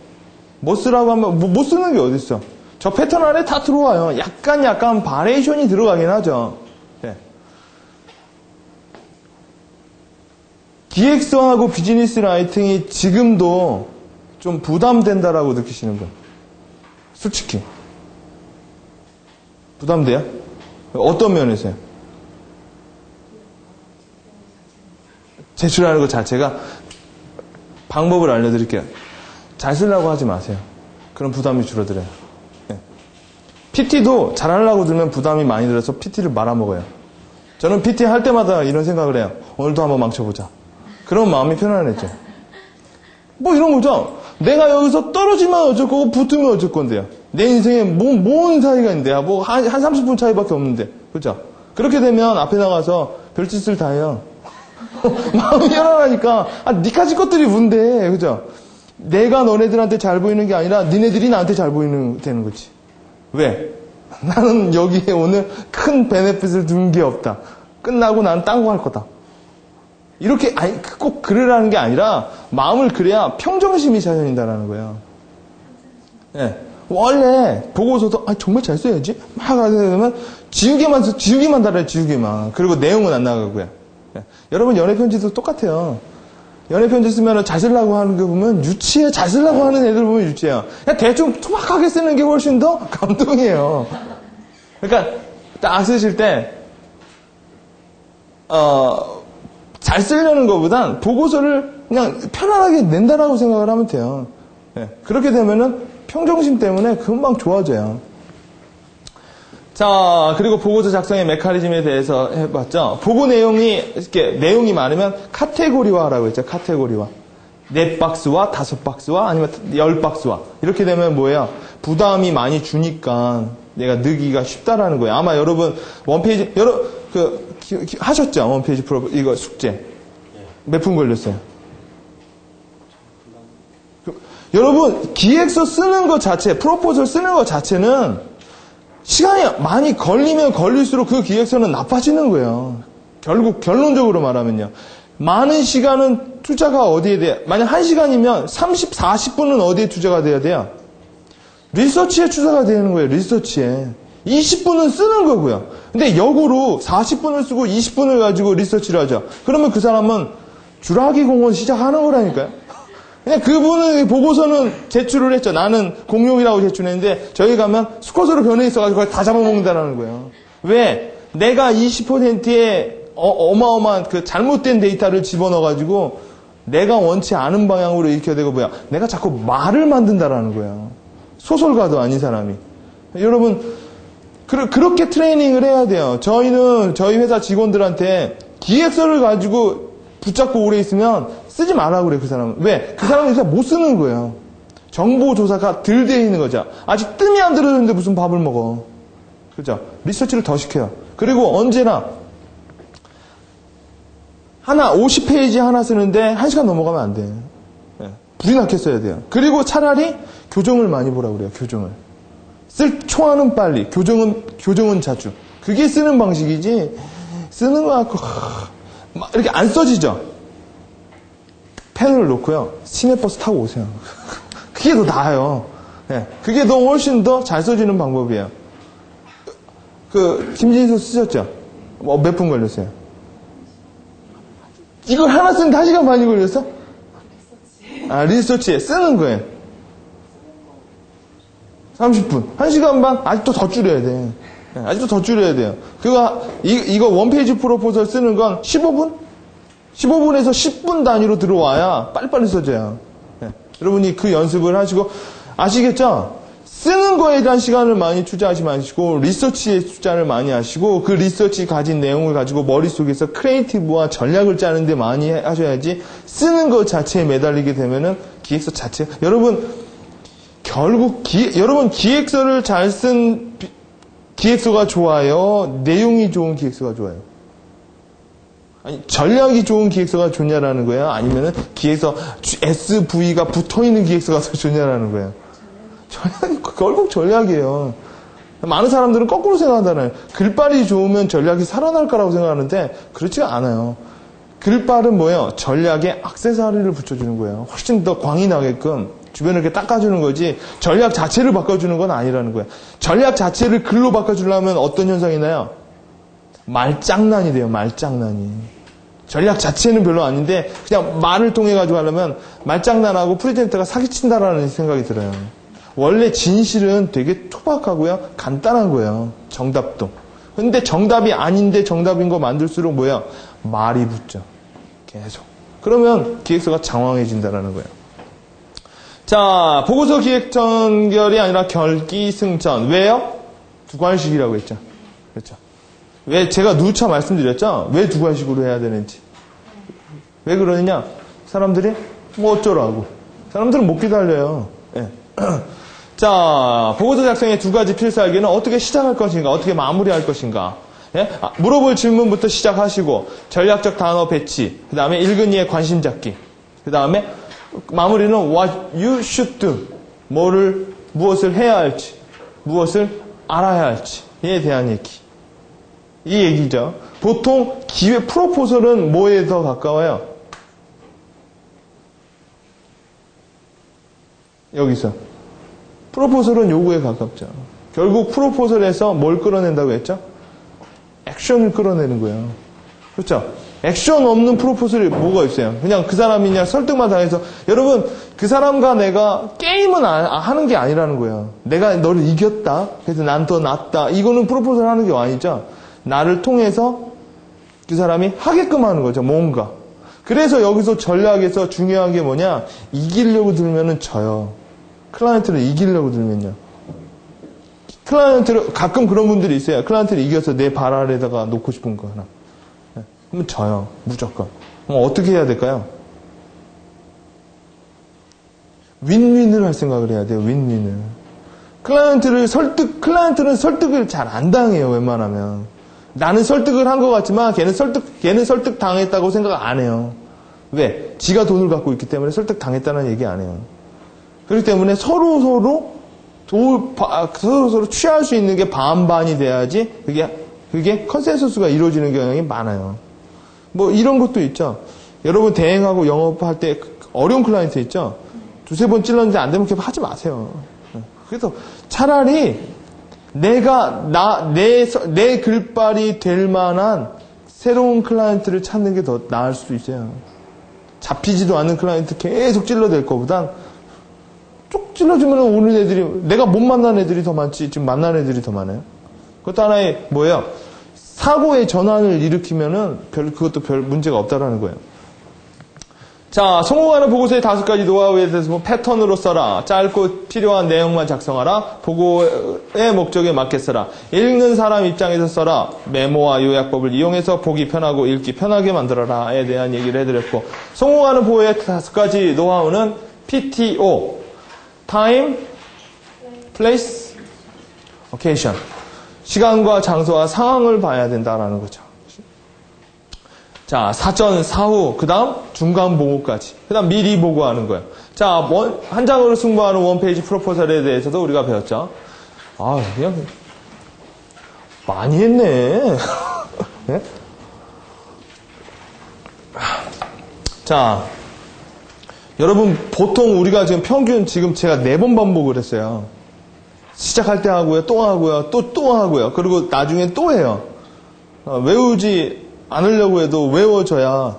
뭐 쓰라고 하면 못 쓰는 게 어디 있어? 저 패턴 안에 다 들어와요. 약간 바리에이션이 들어가긴 하죠. 네. 기획서하고 비즈니스 라이팅이 지금도 좀 부담된다라고 느끼시는 분? 솔직히 부담돼요? 어떤 면에서요? 제출하는 것 자체가 방법을 알려드릴게요. 잘 쓰려고 하지 마세요. 그럼 부담이 줄어들어요. 네. PT도 잘하려고 들면 부담이 많이 들어서 PT를 말아먹어요. 저는 PT 할 때마다 이런 생각을 해요. 오늘도 한번 망쳐보자. 그럼 마음이 편안해져. 뭐 이런 거죠. 내가 여기서 떨어지면 어쩔 거고 붙으면 어쩔 건데요. 내 인생에 뭔 사이가 있는데 뭐 한 30분 차이밖에 없는데. 그렇죠? 그렇게 되면 앞에 나가서 별짓을 다 해요. 마음이 편안하니까 니까지 것들이 뭔데. 그죠? 내가 너네들한테 잘 보이는 게 아니라 니네들이 나한테 잘 보이는 되는 거지. 왜? 나는 여기에 오늘 큰 베네핏을 둔 게 없다. 끝나고 나는 딴 거 할 거다. 이렇게 꼭 그러라는 게 아니라 마음을 그래야 평정심이 찾아진다는 거예요. 네. 원래 보고서도 정말 잘 써야지 막 하게 되면 지우개만 달아요. 지우개만. 그리고 내용은 안 나가고요. 네. 여러분 연애 편지도 똑같아요. 연애 편지 쓰면 잘 쓰려고 하는 거 보면 유치해. 잘 쓰려고 하는 애들 보면 유치해요. 그냥 대충 토막하게 쓰는 게 훨씬 더 감동이에요. 그러니까 딱 쓰실 때 잘 쓰려는 것보단 보고서를 그냥 편안하게 낸다라고 생각을 하면 돼요. 네. 그렇게 되면은 평정심 때문에 금방 좋아져요. 자, 그리고 보고서 작성의 메커니즘에 대해서 해봤죠. 보고 내용이 이렇게 내용이 많으면 카테고리화라고 했죠. 카테고리화. 4박스와 5박스와 아니면 10박스와 이렇게 되면 뭐예요? 부담이 많이 주니까 내가 넣기가 쉽다라는 거예요. 아마 여러분 원페이지 하셨죠? 원페이지 프로 이거 숙제 몇 분 걸렸어요? 여러분 기획서 쓰는 것 자체, 프로포절 쓰는 것 자체는 시간이 많이 걸리면 걸릴수록 그 기획서는 나빠지는 거예요. 결국 결론적으로 말하면요. 많은 시간은 투자가 어디에 돼요? 만약 1시간이면 30, 40분은 어디에 투자가 돼야 돼요? 리서치에 투자가 되는 거예요. 리서치에. 20분은 쓰는 거고요. 근데 역으로 40분을 쓰고 20분을 가지고 리서치를 하죠. 그러면 그 사람은 주라기 공원 시작하는 거라니까요. 그냥 그분은 보고서는 제출을 했죠. 나는 공룡이라고 제출했는데 저희 가면 수컷으로 변해 있어가지고 그걸 다 잡아먹는다는 거예요. 왜? 내가 20%의 어마어마한 그 잘못된 데이터를 집어넣어가지고 내가 원치 않은 방향으로 익혀내고 뭐야? 내가 자꾸 말을 만든다라는 거예요. 소설가도 아닌 사람이. 여러분 그렇게 트레이닝을 해야 돼요. 저희는 저희 회사 직원들한테 기획서를 가지고 붙잡고 오래 있으면 쓰지 말라고 그래요. 그 사람은. 왜? 그 사람은 그냥 못 쓰는 거예요. 정보조사가 덜 돼 있는 거죠. 아직 뜸이 안 들어졌는데 무슨 밥을 먹어. 그죠? 리서치를 더 시켜요. 그리고 언제나 하나 50페이지 하나 쓰는데 1시간 넘어가면 안 돼. 네. 불이 나게 써야 돼요. 그리고 차라리 교정을 많이 보라고 그래요. 교정을. 초안은 빨리, 교정은 자주. 그게 쓰는 방식이지 쓰는 거 갖고 막 이렇게 안 써지죠. 펜을 놓고요. 시내버스 타고 오세요. 그게 더 나아요. 네. 그게 더 훨씬 더 잘 써지는 방법이에요. 김진수 쓰셨죠? 몇 분 걸렸어요? 이걸 하나 쓰는데 1시간 반이 걸렸어? 리서치에 쓰는 거예요. 30분. 1시간 반? 아직도 더 줄여야 돼. 네, 아직도 더 줄여야 돼요. 이거 원페이지 프로포절 쓰는 건 15분? 15분에서 10분 단위로 들어와야 빨리빨리 써져요. 네, 여러분이 그 연습을 하시고, 아시겠죠? 쓰는 거에 대한 시간을 많이 투자하지 마시고, 리서치에 투자를 많이 하시고, 그 리서치 가진 내용을 가지고 머릿속에서 크리에이티브와 전략을 짜는데 많이 하셔야지, 쓰는 것 자체에 매달리게 되면은 기획서 자체, 여러분, 결국 여러분 기획서를 잘 쓴 기획서가 좋아요? 내용이 좋은 기획서가 좋아요? 아니 전략이 좋은 기획서가 좋냐라는 거예요? 아니면은 기획서 SV가 붙어있는 기획서가 더 좋냐라는 거예요? 결국 전략이에요. 많은 사람들은 거꾸로 생각한다는 글빨이 좋으면 전략이 살아날 거라고 생각하는데 그렇지가 않아요. 글빨은 뭐예요? 전략에 액세서리를 붙여주는 거예요. 훨씬 더 광이 나게끔 주변을 이렇게 닦아주는 거지 전략 자체를 바꿔주는 건 아니라는 거예요. 전략 자체를 글로 바꿔주려면 어떤 현상이 나요? 말장난이 돼요. 말장난이. 전략 자체는 별로 아닌데 그냥 말을 통해 가지고 하려면 말장난하고 프레젠터가 사기친다라는 생각이 들어요. 원래 진실은 되게 투박하고요. 간단한 거예요. 정답도. 근데 정답이 아닌데 정답인 거 만들수록 뭐예요? 말이 붙죠. 계속. 그러면 기획서가 장황해진다라는 거예요. 자, 보고서 기획 전결이 아니라 결기승전. 왜요? 두관식이라고 했죠. 그렇죠. 왜 제가 누차 말씀드렸죠? 왜 두관식으로 해야 되는지. 왜 그러느냐? 사람들이 뭐 어쩌라고. 사람들은 못 기다려요. 예. 자, 보고서 작성의 두 가지 필살기는 어떻게 시작할 것인가, 어떻게 마무리할 것인가. 예? 물어볼 질문부터 시작하시고 전략적 단어 배치, 그 다음에 읽은 이의 관심 잡기, 그 다음에 마무리는 what you should do, 무엇을 해야 할지, 무엇을 알아야 할지에 대한 얘기. 이 얘기죠. 보통 기획 프로포설은 뭐에 더 가까워요? 여기서 프로포설은 요구에 가깝죠. 결국 프로포설에서 뭘 끌어낸다고 했죠? 액션을 끌어내는 거예요. 그렇죠? 액션 없는 프로포설이 뭐가 있어요? 그냥 그 사람이 그냥 설득만 당해서. 여러분, 그 사람과 내가 게임은 하는 게 아니라는 거예요. 내가 너를 이겼다, 그래서 난 더 낫다, 이거는 프로포설 하는 게 아니죠. 나를 통해서 그 사람이 하게끔 하는 거죠. 뭔가. 그래서 여기서 전략에서 중요한 게 뭐냐? 이기려고 들면은 져요. 클라이언트를 이기려고 들면요. 클라이언트를, 가끔 그런 분들이 있어요. 클라이언트를 이겨서 내 발 아래다가 놓고 싶은 거 하나. 그러면 져요. 무조건. 그럼 어떻게 해야 될까요? 윈윈을 할 생각을 해야 돼요. 윈윈을. 클라이언트는 설득을 잘 안 당해요. 웬만하면. 나는 설득을 한 것 같지만 걔는 설득 당했다고 생각 안 해요. 왜? 지가 돈을 갖고 있기 때문에 설득 당했다는 얘기 안 해요. 그렇기 때문에 서로 취할 수 있는 게 반반이 돼야지 그게 컨센서스가 이루어지는 경향이 많아요. 뭐 이런 것도 있죠. 여러분 대행하고 영업할 때 어려운 클라이언트 있죠. 두세 번 찔렀는데 안 되면 그냥 하지 마세요. 그래서 차라리 내 글발이 될 만한 새로운 클라이언트를 찾는 게 더 나을 수도 있어요. 잡히지도 않는 클라이언트 계속 찔러댈 거보단 쭉 찔러주면 오는 애들이, 내가 못 만난 애들이 더 많지, 지금 만난 애들이 더 많아요. 그것도 하나의 뭐예요? 사고의 전환을 일으키면은 그것도 별 문제가 없다라는 거예요. 자, 성공하는 보고서의 5가지 노하우에 대해서 패턴으로 써라. 짧고 필요한 내용만 작성하라. 보고의 목적에 맞게 써라. 읽는 사람 입장에서 써라. 메모와 요약법을 이용해서 보기 편하고 읽기 편하게 만들어라에 대한 얘기를 해드렸고, 성공하는 보고의 5가지 노하우는 PTO, Time, Place, Occasion. 시간과 장소와 상황을 봐야 된다라는 거죠. 자, 사전, 사후, 그 다음 중간 보고까지. 그 다음 미리 보고하는 거예요. 자, 한 장으로 승부하는 원페이지 프로포설에 대해서도 우리가 배웠죠. 아, 그냥 많이 했네. 네? 자, 여러분 보통 우리가 지금 평균 지금 제가 4번 반복을 했어요. 시작할 때 하고요, 또 하고요, 또 하고요. 그리고 나중에 또 해요. 외우지 않으려고 해도 외워져야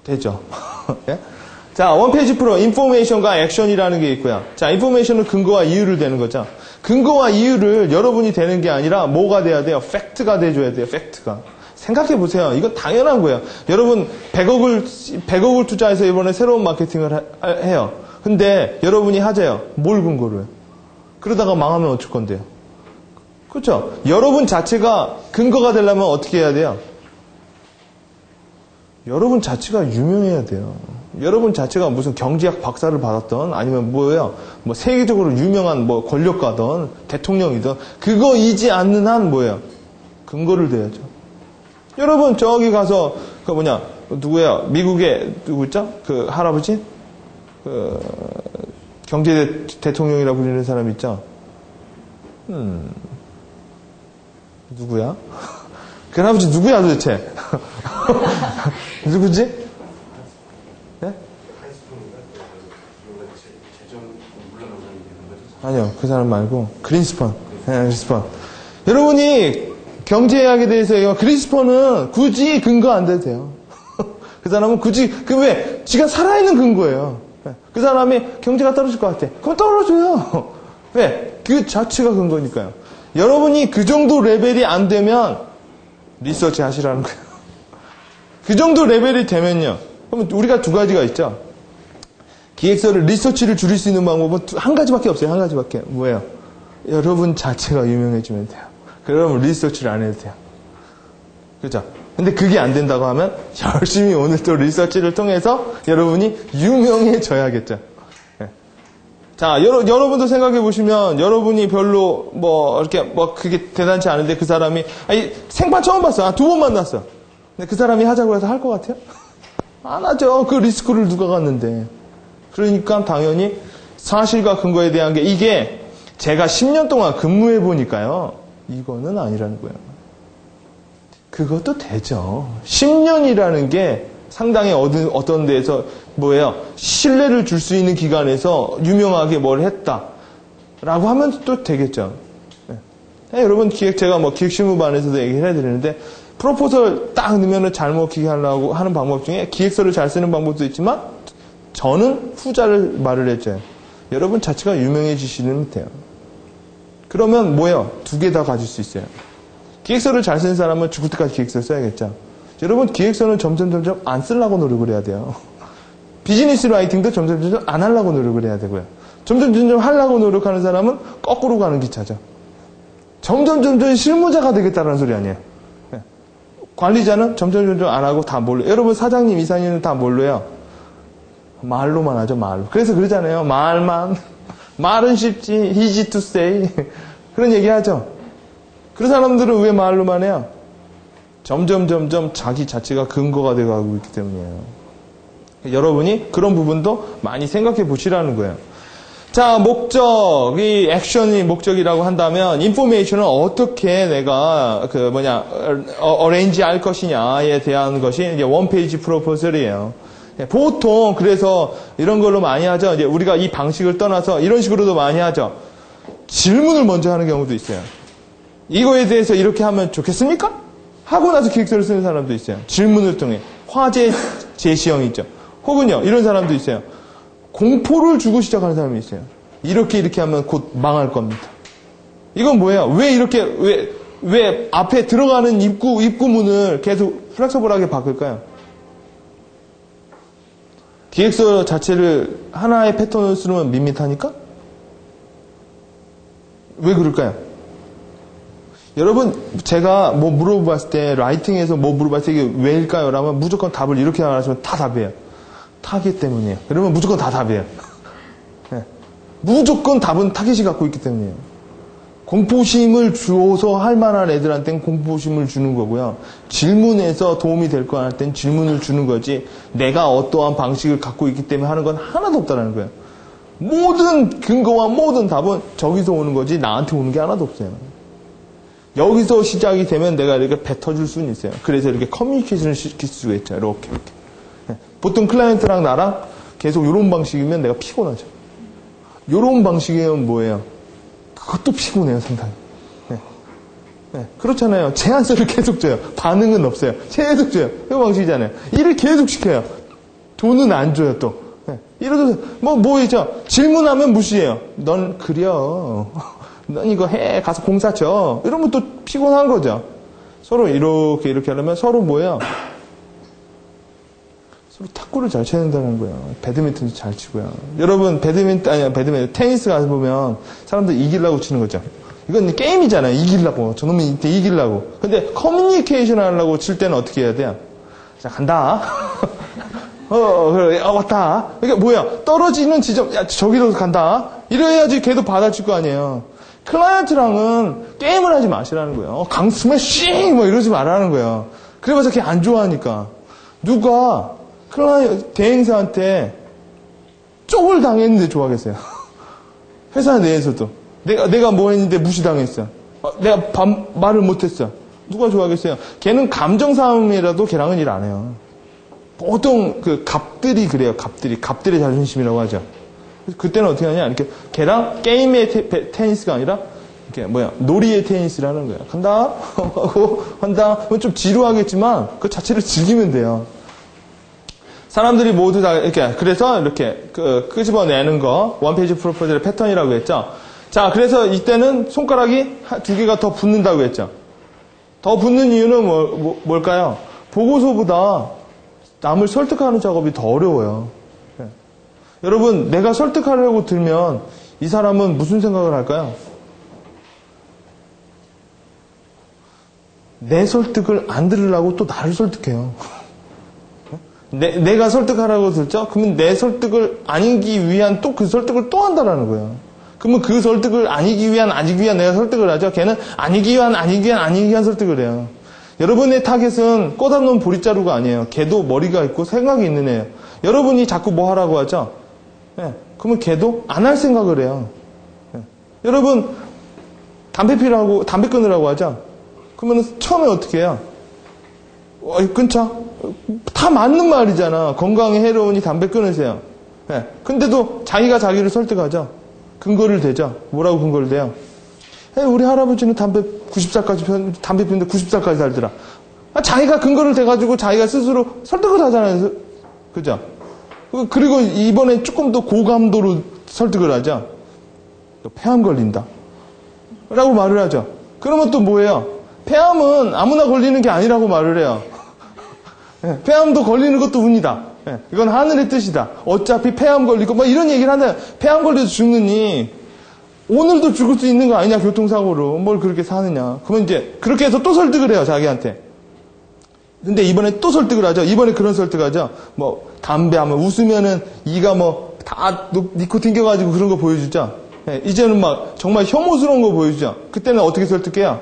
되죠. 네? 자, 원페이지 프로, 인포메이션과 액션이라는 게 있고요. 자, 인포메이션은 근거와 이유를 대는 거죠. 근거와 이유를 여러분이 되는 게 아니라 뭐가 돼야 돼요? 팩트가 돼줘야 돼요, 팩트가. 생각해 보세요. 이건 당연한 거예요. 여러분, 100억을 투자해서 이번에 새로운 마케팅을 해요. 근데 여러분이 하재요. 뭘 근거로 해요? 그러다가 망하면 어쩔 건데요? 그렇죠? 여러분 자체가 근거가 되려면 어떻게 해야 돼요? 여러분 자체가 유명해야 돼요. 여러분 자체가 무슨 경제학 박사를 받았던, 아니면 뭐예요? 뭐 세계적으로 유명한 뭐 권력가든 대통령이든, 그거이지 않는 한 뭐예요? 근거를 대야죠. 여러분 저기 가서 누구예요? 미국의 누구 있죠? 그 할아버지? 그 경제 대통령이라고 불리는 사람 있죠? 누구야? 그 할아버지 누구야 도대체? 누구지? 네? 아니요, 그 사람 말고 그린스펀. 네, 그린스펀. 여러분이 경제학에 대해서 그린스펀은 굳이 근거 안 돼도 돼요. 그 사람은 굳이 왜? 지가 살아있는 근거예요. 그 사람이 경제가 떨어질 것 같아. 그럼 떨어져요. 왜? 그 자체가 근거니까요. 여러분이 그 정도 레벨이 안 되면 리서치 하시라는 거예요. 그 정도 레벨이 되면요. 그러면 우리가 두 가지가 있죠. 기획서를 리서치를 줄일 수 있는 방법은 한 가지밖에 없어요. 한 가지밖에. 뭐예요? 여러분 자체가 유명해지면 돼요. 그러면 리서치를 안 해도 돼요. 그죠? 근데 그게 안 된다고 하면 열심히 오늘 또 리서치를 통해서 여러분이 유명해져야겠죠. 네. 자, 여러분도 생각해 보시면 여러분이 별로 이렇게 그게 대단치 않은데 그 사람이 생판 처음 봤어. 2번 만났어. 근데 그 사람이 하자고 해서 할 것 같아요? 안 하죠. 그 리스크를 누가 갔는데. 그러니까 당연히 사실과 근거에 대한 게 이게 제가 10년 동안 근무해 보니까요. 이거는 아니라는 거예요. 그것도 되죠. 10년이라는 게 상당히 어떤 데에서 신뢰를 줄 수 있는 기관에서 유명하게 뭘 했다라고 하면 또 되겠죠. 네, 여러분 제가 기획실무반에서도 얘기를 해드리는데 프로포설 딱 넣으면 잘 먹히게 하려고 하는 방법 중에 기획서를 잘 쓰는 방법도 있지만 저는 후자를 말을 했죠. 여러분 자체가 유명해지시면 돼요. 그러면 두 개 다 가질 수 있어요. 기획서를 잘 쓰는 사람은 죽을 때까지 기획서를 써야겠죠. 여러분 기획서는 점점 안 쓰려고 노력을 해야 돼요. 비즈니스 라이팅도 점점 안 하려고 노력을 해야 되고요. 점점 하려고 노력하는 사람은 거꾸로 가는 기차죠. 점점 실무자가 되겠다는 소리 아니에요. 네. 관리자는 점점 안 하고 다 뭘로. 여러분 사장님, 이사님은 다 뭘로 해요? 말로만 하죠, 말로. 그래서 그러잖아요. 말은 쉽지, easy to say. 그런 얘기 하죠. 그런 사람들은 왜 말로만 해요? 점점 자기 자체가 근거가 되어가고 있기 때문이에요. 여러분이 그런 부분도 많이 생각해 보시라는 거예요. 자, 목적이 액션이 목적이라고 한다면 인포메이션은 어떻게 내가 어레인지 할 것이냐에 대한 것이 이제 원페이지 프로포설이에요. 보통 그래서 이런 걸로 많이 하죠. 이제 우리가 이 방식을 떠나서 이런 식으로도 많이 하죠. 질문을 먼저 하는 경우도 있어요. 이거에 대해서 이렇게 하면 좋겠습니까? 하고 나서 기획서를 쓰는 사람도 있어요. 질문을 통해. 화제 제시형 있죠. 혹은요, 이런 사람도 있어요. 공포를 주고 시작하는 사람이 있어요. 이렇게 하면 곧 망할 겁니다. 이건 뭐예요? 왜 앞에 들어가는 입구문을 계속 플렉서블하게 바꿀까요? 기획서 자체를 하나의 패턴을 쓰면 밋밋하니까? 왜 그럴까요? 여러분, 제가 물어봤을 때, 라이팅에서 물어봤을 때 이게 왜일까요? 라면 무조건 답을 이렇게 말하시면 다 답이에요. 타겟 때문이에요. 그러면 무조건 다 답이에요. 네. 무조건 답은 타겟이 갖고 있기 때문이에요. 공포심을 주어서 할 만한 애들한테는 공포심을 주는 거고요. 질문에서 도움이 될 거 할 땐 질문을 주는 거지, 내가 어떠한 방식을 갖고 있기 때문에 하는 건 하나도 없다는 거예요. 모든 근거와 모든 답은 저기서 오는 거지, 나한테 오는 게 하나도 없어요. 여기서 시작이 되면 내가 이렇게 뱉어줄 수는 있어요. 그래서 이렇게 커뮤니케이션을 시킬 수가 있죠. 이렇게. 네. 보통 클라이언트랑 나랑 계속 이런 방식이면 내가 피곤하죠. 이런 방식이면 뭐예요? 그것도 피곤해요, 상당히. 네. 네. 그렇잖아요. 제안서를 계속 줘요. 반응은 없어요. 계속 줘요. 이 방식이잖아요. 일을 계속 시켜요. 돈은 안 줘요, 또. 네. 이러도, 있죠? 질문하면 무시해요. 넌 그려. 넌 이거 해. 가서 공사 쳐. 이러면 또 피곤한 거죠. 서로 이렇게 하려면 서로 뭐예요? 서로 탁구를 잘 쳐야 된다는 거예요. 배드민턴도 잘 치고요. 여러분, 테니스 가서 보면 사람들 이기려고 치는 거죠. 이건 게임이잖아요. 이기려고. 저놈이 이때 이기려고. 근데 커뮤니케이션 하려고 칠 때는 어떻게 해야 돼요? 자, 간다. 그래, 왔다. 이게 뭐야? 떨어지는 지점, 야, 저기로 간다. 이래야지 걔도 받아줄 거 아니에요. 클라이언트랑은 게임을 하지 마시라는 거예요. 강스매싱! 이러지 말라는 거예요. 그래봐서 걔 안 좋아하니까. 누가 대행사한테 쪽을 당했는데 좋아하겠어요. 회사 내에서도. 내가 뭐 했는데 무시당했어. 내가 말을 못했어. 누가 좋아하겠어요? 걔는 감정 싸움이라도 걔랑은 일 안 해요. 보통 갑들이 그래요. 갑들의 자존심이라고 하죠. 그때는 어떻게 하냐? 이렇게 걔랑 게임의 테니스가 아니라 이렇게 놀이의 테니스라는 거예요. 간다 하고 한다. 좀 지루하겠지만 그 자체를 즐기면 돼요. 사람들이 모두 다 이렇게 그래서 이렇게 끄집어내는 거 원페이지 프로포즈의 패턴이라고 했죠. 자, 그래서 이때는 손가락이 2개가 더 붙는다고 했죠. 더 붙는 이유는 뭘까요? 보고서보다 남을 설득하는 작업이 더 어려워요. 예. 여러분, 내가 설득하려고 들면 이 사람은 무슨 생각을 할까요? 내 설득을 안 들으려고 또 나를 설득해요. 내가 설득하라고 들죠? 그러면 내 설득을 아니기 위한 또 그 설득을 또 한다라는 거예요. 그러면 그 설득을 아니기 위한 내가 설득을 하죠. 걔는 아니기 위한 설득을 해요. 여러분의 타겟은 꼬담놓은 보릿자루가 아니에요. 걔도 머리가 있고 생각이 있는 애예요. 여러분이 자꾸 뭐 하라고 하죠? 예, 그러면 걔도 안 할 생각을 해요. 예. 여러분 담배 끊으라고 하죠? 그러면 처음에 어떻게 해요? 끊자? 다 맞는 말이잖아. 건강에 해로우니 담배 끊으세요. 예. 근데도 자기가 자기를 설득하죠. 근거를 대죠. 뭐라고 근거를 대요? 우리 할아버지는 담배 90살까지 담배 피우는데 90살까지 살더라. 자기가 근거를 대가지고 자기가 스스로 설득을 하잖아요. 그죠? 그리고 이번에 조금 더 고감도로 설득을 하죠. 폐암 걸린다. 라고 말을 하죠. 그러면 또 뭐예요? 폐암은 아무나 걸리는 게 아니라고 말을 해요. 폐암도 걸리는 것도 운이다. 이건 하늘의 뜻이다. 어차피 폐암 걸리고 뭐 이런 얘기를 하나요. 폐암 걸려서 죽느니 오늘도 죽을 수 있는 거 아니냐, 교통사고로. 뭘 그렇게 사느냐. 그러면 이제 그렇게 해서 또 설득을 해요, 자기한테. 근데 이번에 또 설득을 하죠. 이번에 그런 설득을 하죠. 뭐 담배하면 웃으면은 이가 뭐 다 니코틴 껴가지고 그런 거 보여주죠. 이제는 막 정말 혐오스러운 거 보여주죠. 그때는 어떻게 설득해요?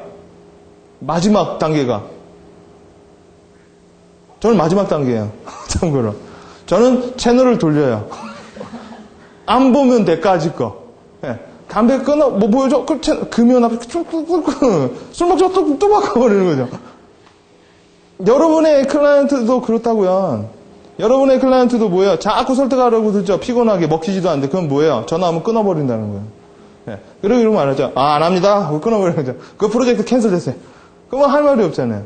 마지막 단계가. 저는 마지막 단계예요. 참고로. 저는 채널을 돌려요. 안 보면 돼까지 거. 담배 끊어, 뭐 보여줘? 금연 앞에 술 먹자 또 바꿔버리는 거죠. 여러분의 클라이언트도 그렇다고요. 여러분의 클라이언트도 뭐예요? 자꾸 설득하려고 듣죠. 피곤하게 먹히지도 않는데. 그건 뭐예요? 전화하면 끊어버린다는 거예요. 그러고 말하죠. 안 합니다. 끊어버리는 거죠. 그 프로젝트 캔슬됐어요. 그러면 할 말이 없잖아요.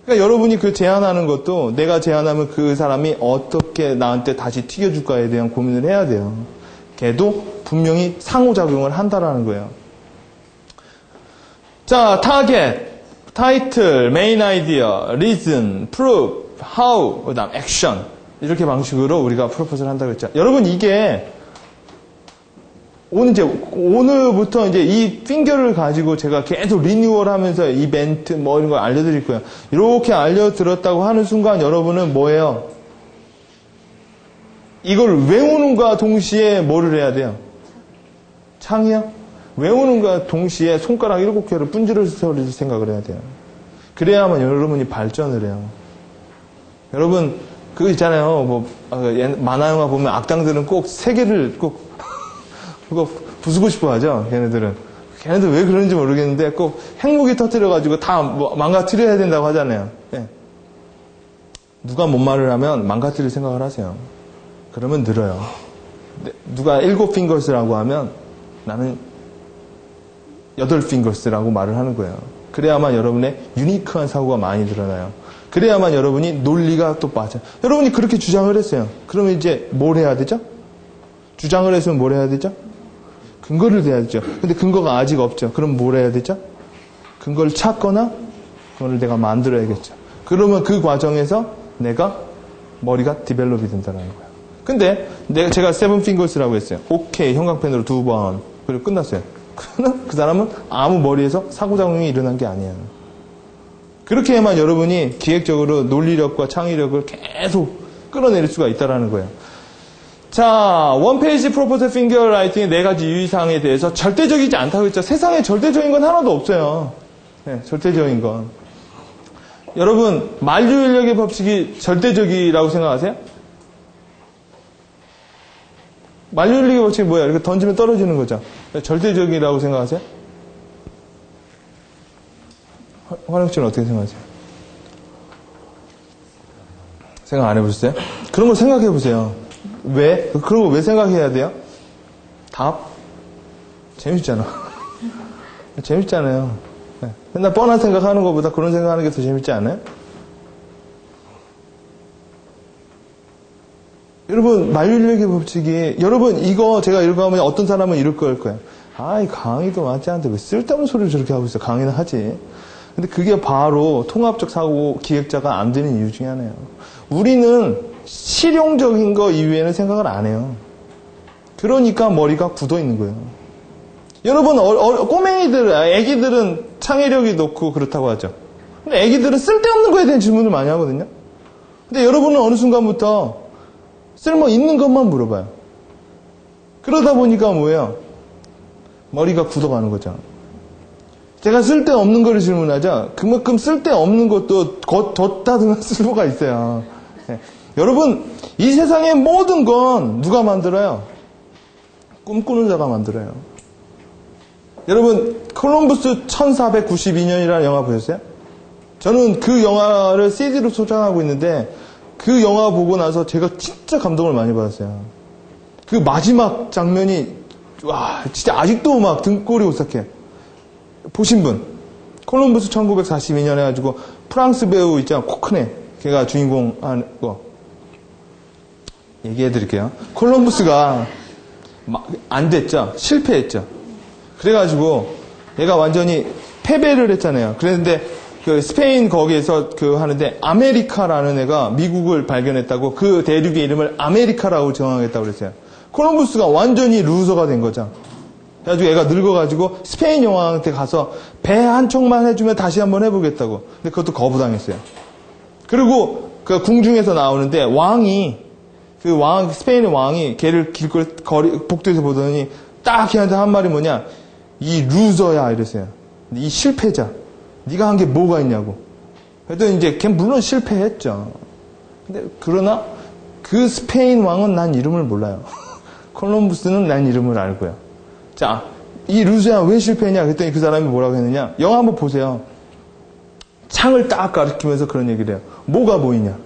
그러니까 여러분이 그 제안하는 것도 내가 제안하면 그 사람이 어떻게 나한테 다시 튀겨줄까에 대한 고민을 해야 돼요. 걔도 분명히 상호작용을 한다라는 거예요. 자, 타겟, 타이틀, 메인 아이디어, 리즌, 프루프, 하우, 그다음 액션 이렇게 방식으로 우리가 프로포즈를 한다고 했죠. 여러분 이게 오늘부터 이제 이 핑거를 가지고 제가 계속 리뉴얼하면서 이벤트 뭐 이런 걸 알려드릴 거예요. 이렇게 알려드렸다고 하는 순간 여러분은 뭐예요? 이걸 외우는과 동시에 뭐를 해야 돼요? 창의요? 외우는과 동시에 손가락 7개를 분지를 릴 생각을 해야 돼요. 그래야만 여러분이 발전을 해요. 여러분 그거 있잖아요. 뭐 만화 영화 보면 악당들은 꼭 3개를 꼭 그거 부수고 싶어 하죠. 걔네들 왜 그런지 모르겠는데 꼭 핵무기 터뜨려가지고 다 망가뜨려야 된다고 하잖아요. 누가 뭔 말을 하면 망가뜨릴 생각을 하세요. 그러면 늘어요. 누가 7핑거스라고 하면 나는 8핑거스라고 말을 하는 거예요. 그래야만 여러분의 유니크한 사고가 많이 드러나요. 그래야만 여러분이 논리가 또 빠져요. 여러분이 그렇게 주장을 했어요. 그러면 이제 뭘 해야 되죠? 주장을 했으면 뭘 해야 되죠? 근거를 대야 되죠. 근데 근거가 아직 없죠. 그럼 뭘 해야 되죠? 근거를 찾거나 그걸 내가 만들어야겠죠. 그러면 그 과정에서 내가 머리가 디벨롭이 된다는 거예요. 근데 제가 7핑거스라고 했어요. 오케이, 형광펜으로 2번. 그리고 끝났어요. 그 사람은 아무 머리에서 상호작용이 일어난 게 아니에요. 그렇게 해야만 여러분이 기획적으로 논리력과 창의력을 계속 끌어내릴 수가 있다는 거예요. 자, 원페이지 프로포즈 핑거 라이팅의 4가지 유의사항에 대해서 절대적이지 않다고 했죠. 세상에 절대적인 건 하나도 없어요. 절대적인 건. 여러분, 만류인력의 법칙이 절대적이라고 생각하세요? 만류인력의 법칙이 뭐예요? 이렇게 던지면 떨어지는 거죠. 절대적이라고 생각하세요? 화령 씨는 어떻게 생각하세요? 생각 안 해보셨어요? 그런 걸 생각해 보세요. 왜? 그런 거 왜 생각해야 돼요? 답? 재밌잖아. 재밌잖아요. 맨날 뻔한 생각하는 것보다 그런 생각하는 게 더 재밌지 않아요? 여러분, 만류인력의 법칙이, 여러분, 이거 제가 읽어보면 어떤 사람은 이럴 거예요. 아이, 강의도 맞지 않는데 왜 쓸데없는 소리를 저렇게 하고 있어. 강의는 하지. 근데 그게 바로 통합적 사고 기획자가 안 되는 이유 중에 하나예요. 우리는 실용적인 거 이외에는 생각을 안 해요. 그러니까 머리가 굳어 있는 거예요. 여러분, 꼬맹이들, 애기들은 창의력이 높고 그렇다고 하죠. 근데 애기들은 쓸데없는 거에 대한 질문을 많이 하거든요. 근데 여러분은 어느 순간부터 쓸모 있는 것만 물어봐요. 그러다 보니까 뭐예요? 머리가 굳어가는 거죠. 제가 쓸데없는 거를 질문하자 그만큼 쓸데없는 것도 덧다듬은 쓸모가 있어요. 네. 여러분, 이 세상의 모든 건 누가 만들어요? 꿈꾸는 자가 만들어요. 여러분, 콜럼버스 1492년이라는 영화 보셨어요? 저는 그 영화를 CD로 소장하고 있는데 그 영화 보고 나서 제가 진짜 감동을 많이 받았어요. 그 마지막 장면이 와, 진짜 아직도 막 등골이 오싹해. 보신 분, 콜럼버스 1942년 해가지고 프랑스 배우 있잖아, 코크네, 걔가 주인공 하는 거 얘기해드릴게요. 콜럼버스가 안 됐죠, 실패했죠. 그래가지고 얘가 완전히 패배를 했잖아요. 그랬는데 그 스페인 거기에서 그 하는데 아메리카라는 애가 미국을 발견했다고 그 대륙의 이름을 아메리카라고 정하겠다고 그랬어요. 콜럼버스가 완전히 루저가 된 거죠. 그래가지고 애가 늙어가지고 스페인 여왕한테 가서 배 한 척만 해주면 다시 한번 해보겠다고. 근데 그것도 거부당했어요. 그리고 그 궁중에서 나오는데 스페인의 왕이 걔를 복도에서 보더니 딱 걔한테 한 말이 뭐냐, 이 루저야 이랬어요. 이 실패자, 네가 한 게 뭐가 있냐고. 그랬더니 이제 걔 물론 실패했죠. 근데 그러나 그 스페인 왕은 난 이름을 몰라요. 콜럼버스는 난 이름을 알고요. 자, 이 루저야 왜 실패했냐 그랬더니 그 사람이 뭐라고 했느냐, 영화 한번 보세요. 창을 딱 가리키면서 그런 얘기를 해요. 뭐가 보이냐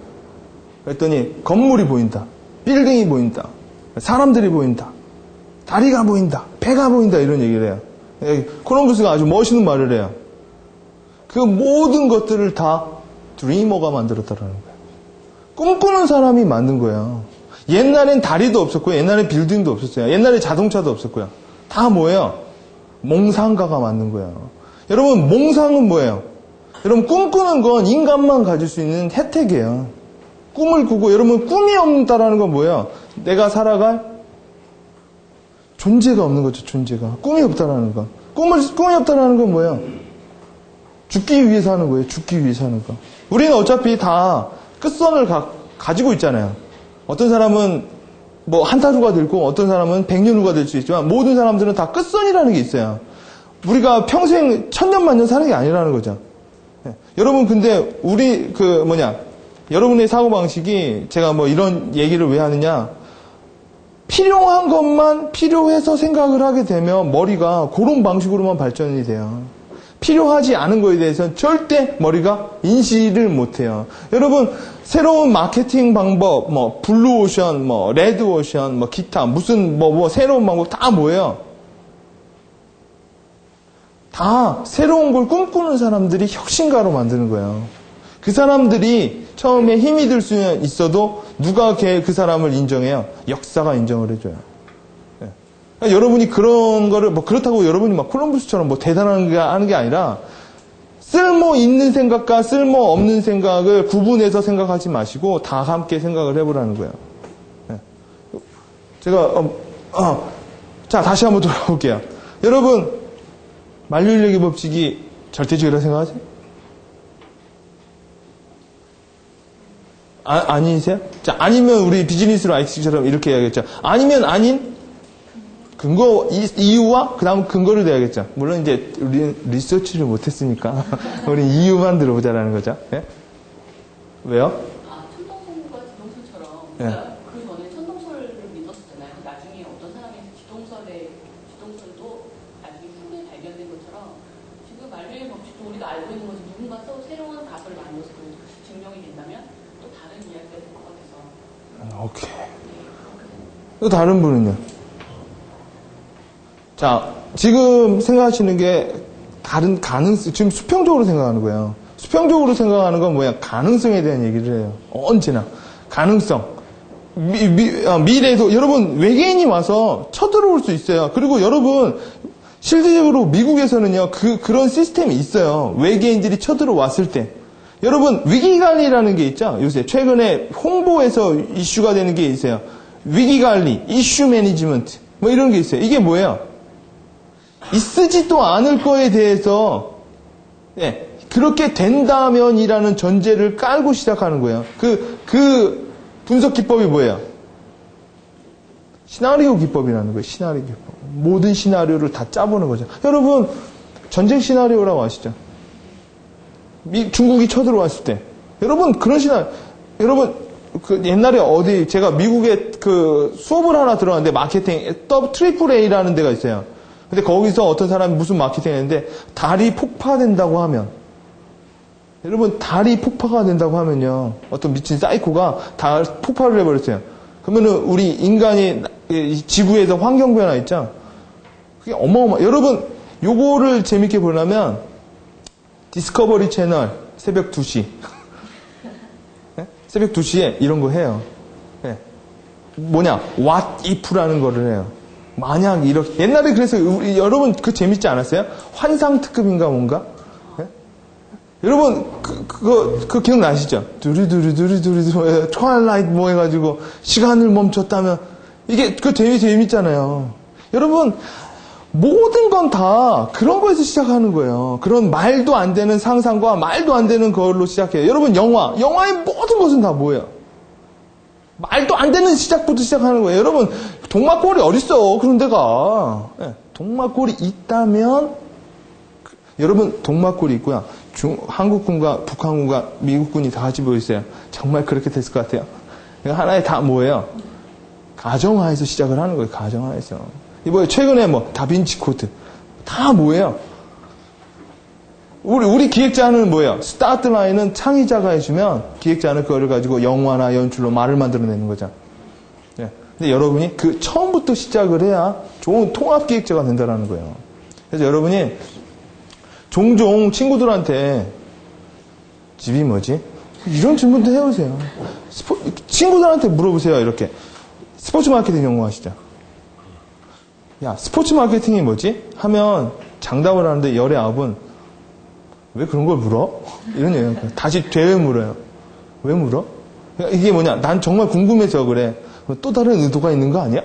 그랬더니 건물이 보인다, 빌딩이 보인다, 사람들이 보인다, 다리가 보인다, 배가 보인다, 이런 얘기를 해요. 콜럼버스가 아주 멋있는 말을 해요. 그 모든 것들을 다 드리머가 만들었다라는 거예요. 꿈꾸는 사람이 만든 거예요. 옛날엔 다리도 없었고요, 옛날엔 빌딩도 없었어요, 옛날에 자동차도 없었고요. 다 뭐예요? 몽상가가 만든 거예요. 여러분, 몽상은 뭐예요? 여러분, 꿈꾸는 건 인간만 가질 수 있는 혜택이에요. 꿈을 꾸고, 여러분, 꿈이 없다라는 건 뭐예요? 내가 살아갈 존재가 없는 거죠, 존재가. 꿈이 없다라는 거. 꿈이 없다라는 건 뭐예요? 죽기 위해서 하는 거예요, 죽기 위해서 하는 거. 우리는 어차피 다 끝선을 가지고 있잖아요. 어떤 사람은 뭐 한타주가 되고 어떤 사람은 백년후가 될 수 있지만 모든 사람들은 다 끝선이라는 게 있어요. 우리가 평생 천년만년 사는 게 아니라는 거죠. 네. 여러분, 근데 여러분의 사고방식이, 제가 뭐 이런 얘기를 왜 하느냐, 필요한 것만 필요해서 생각을 하게 되면 머리가 그런 방식으로만 발전이 돼요. 필요하지 않은 거에 대해서는 절대 머리가 인식을 못해요. 여러분, 새로운 마케팅 방법, 뭐 블루오션, 뭐 레드오션, 뭐 기타 무슨 새로운 방법 다 뭐예요? 다 새로운 걸 꿈꾸는 사람들이 혁신가로 만드는 거예요. 그 사람들이 처음에 힘이 들 수는 있어도 누가 그 사람을 인정해요? 역사가 인정을 해줘요. 그러니까 여러분이 그런 거를 그렇다고 여러분이 막 콜럼버스처럼 대단한 게 하는 게 아니라, 쓸모 있는 생각과 쓸모 없는 생각을 구분해서 생각하지 마시고 다 함께 생각을 해보라는 거예요. 제가 자, 다시 한번 돌아볼게요. 여러분, 만류인력의 법칙이 절대적이라고 생각하세요? 아니세요? 자, 아니면 우리 비즈니스로 IC처럼 이렇게 해야겠죠. 아니면 아닌 근거, 이유와 그 다음 근거를 대야겠죠. 물론 이제 우리는 리서치를 못했으니까 우리 이유만 들어보자라는 거죠. 네? 왜요? 천동설과 지동설처럼 네. 그 전에 천동설을 믿었었잖아요. 나중에 어떤 사람이 지동설도 나중에 후에 발견된 것처럼 지금 만류의 법칙도 우리가 알고 있는 것이 누군가 또 새로운 가설을 만들어서 증명이 된다면 또 다른 이야기가 될 것 같아서. 오케이. 또 다른 분은요? 자, 지금 생각하시는 게 다른 지금 수평적으로 생각하는 거예요. 수평적으로 생각하는 건 뭐야? 가능성에 대한 얘기를 해요. 언제나. 가능성. 미래에도, 여러분, 외계인이 와서 쳐들어올 수 있어요. 그리고 여러분, 실질적으로 미국에서는요, 그런 시스템이 있어요. 외계인들이 쳐들어왔을 때. 여러분, 위기관리라는 게 있죠? 요새 최근에 홍보에서 이슈가 되는 게 있어요. 위기관리, 이슈 매니지먼트, 뭐 이런 게 있어요. 이게 뭐예요? 있으지도 않을 거에 대해서, 예, 그렇게 된다면이라는 전제를 깔고 시작하는 거예요. 그 분석 기법이 뭐예요? 시나리오 기법이라는 거예요. 시나리오 기법. 모든 시나리오를 다 짜보는 거죠. 여러분, 전쟁 시나리오라고 아시죠? 중국이 쳐들어왔을 때. 여러분, 그런 여러분, 옛날에 제가 미국에 수업을 하나 들어갔는데, 마케팅, 트리플 A라는 데가 있어요. 근데 거기서 어떤 사람이 무슨 마케팅 했는데, 달이 폭파된다고 하면, 여러분, 달이 폭파가 된다고 하면요, 어떤 미친 사이코가 달 폭발을 해버렸어요. 그러면은, 우리 인간이, 지구에서 환경변화 있죠? 그게 여러분, 요거를 재밌게 보려면, 디스커버리 채널 새벽 2시. 네? 새벽 2시에 이런 거 해요. 네. 뭐냐? What if라는 거를 해요. 만약 이렇게. 옛날에 그래서 여러분 재밌지 않았어요? 환상 특급인가 뭔가? 네? 여러분 그거 기억나시죠? 두리두리두리두리 트와일라이트 뭐 해가지고 시간을 멈췄다면 이게 재밌잖아요. 여러분 모든 건 다 그런 거에서 시작하는 거예요. 그런 말도 안 되는 상상과 말도 안 되는 걸로 시작해요. 여러분 영화의 모든 것은 다 뭐예요? 말도 안 되는 시작부터 시작하는 거예요. 여러분 동막골이 어딨어 그런 데가. 네, 동막골이 있다면 여러분 동막골이 있고요. 한국군과 북한군과 미국군이 다 같이 보였어요. 정말 그렇게 됐을 것 같아요. 하나의 다 뭐예요? 가정하에서 시작을 하는 거예요. 가정하에서. 이번에 최근에 다빈치 코드 다 뭐예요? 우리 기획자는 뭐예요? 스타트 라인은 창의자가 해주면 기획자는 그거를 가지고 영화나 연출로 말을 만들어내는 거죠. 예. 근데 여러분이 처음부터 시작을 해야 좋은 통합 기획자가 된다는 거예요. 그래서 여러분이 종종 친구들한테 집이 뭐지? 이런 질문도 해보세요. 친구들한테 물어보세요. 이렇게 스포츠 마케팅 연구하시죠. 야, 스포츠 마케팅이 뭐지? 하면 장담을 하는데 열의 9은 왜 그런 걸 물어? 이런 얘기예요. 다시 되게 물어요. 왜 물어? 이게 뭐냐? 난 정말 궁금해서 그래. 또 다른 의도가 있는 거 아니야?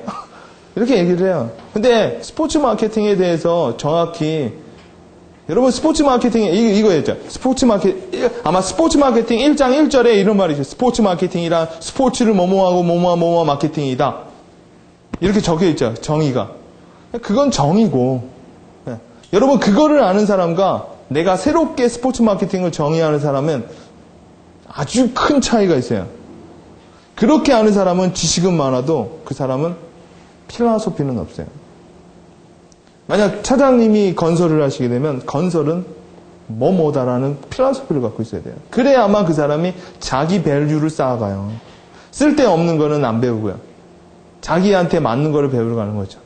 이렇게 얘기를 해요. 근데 스포츠 마케팅에 대해서 정확히 여러분 스포츠 마케팅에 이거였죠. 아마 스포츠 마케팅 1장 1절에 이런 말이죠. 스포츠 마케팅이란 스포츠를 뭐뭐하고 뭐뭐 마케팅이다. 이렇게 적혀 있죠. 정의가. 그건 정의고. 네. 여러분 그거를 아는 사람과 내가 새롭게 스포츠 마케팅을 정의하는 사람은 아주 큰 차이가 있어요. 그렇게 아는 사람은 지식은 많아도 그 사람은 필라소피는 없어요. 만약 차장님이 건설을 하시게 되면 건설은 뭐뭐다라는 필라소피를 갖고 있어야 돼요. 그래야 아마 그 사람이 자기 밸류를 쌓아가요. 쓸데없는 거는 안 배우고요. 자기한테 맞는 거를 배우러 가는 거죠.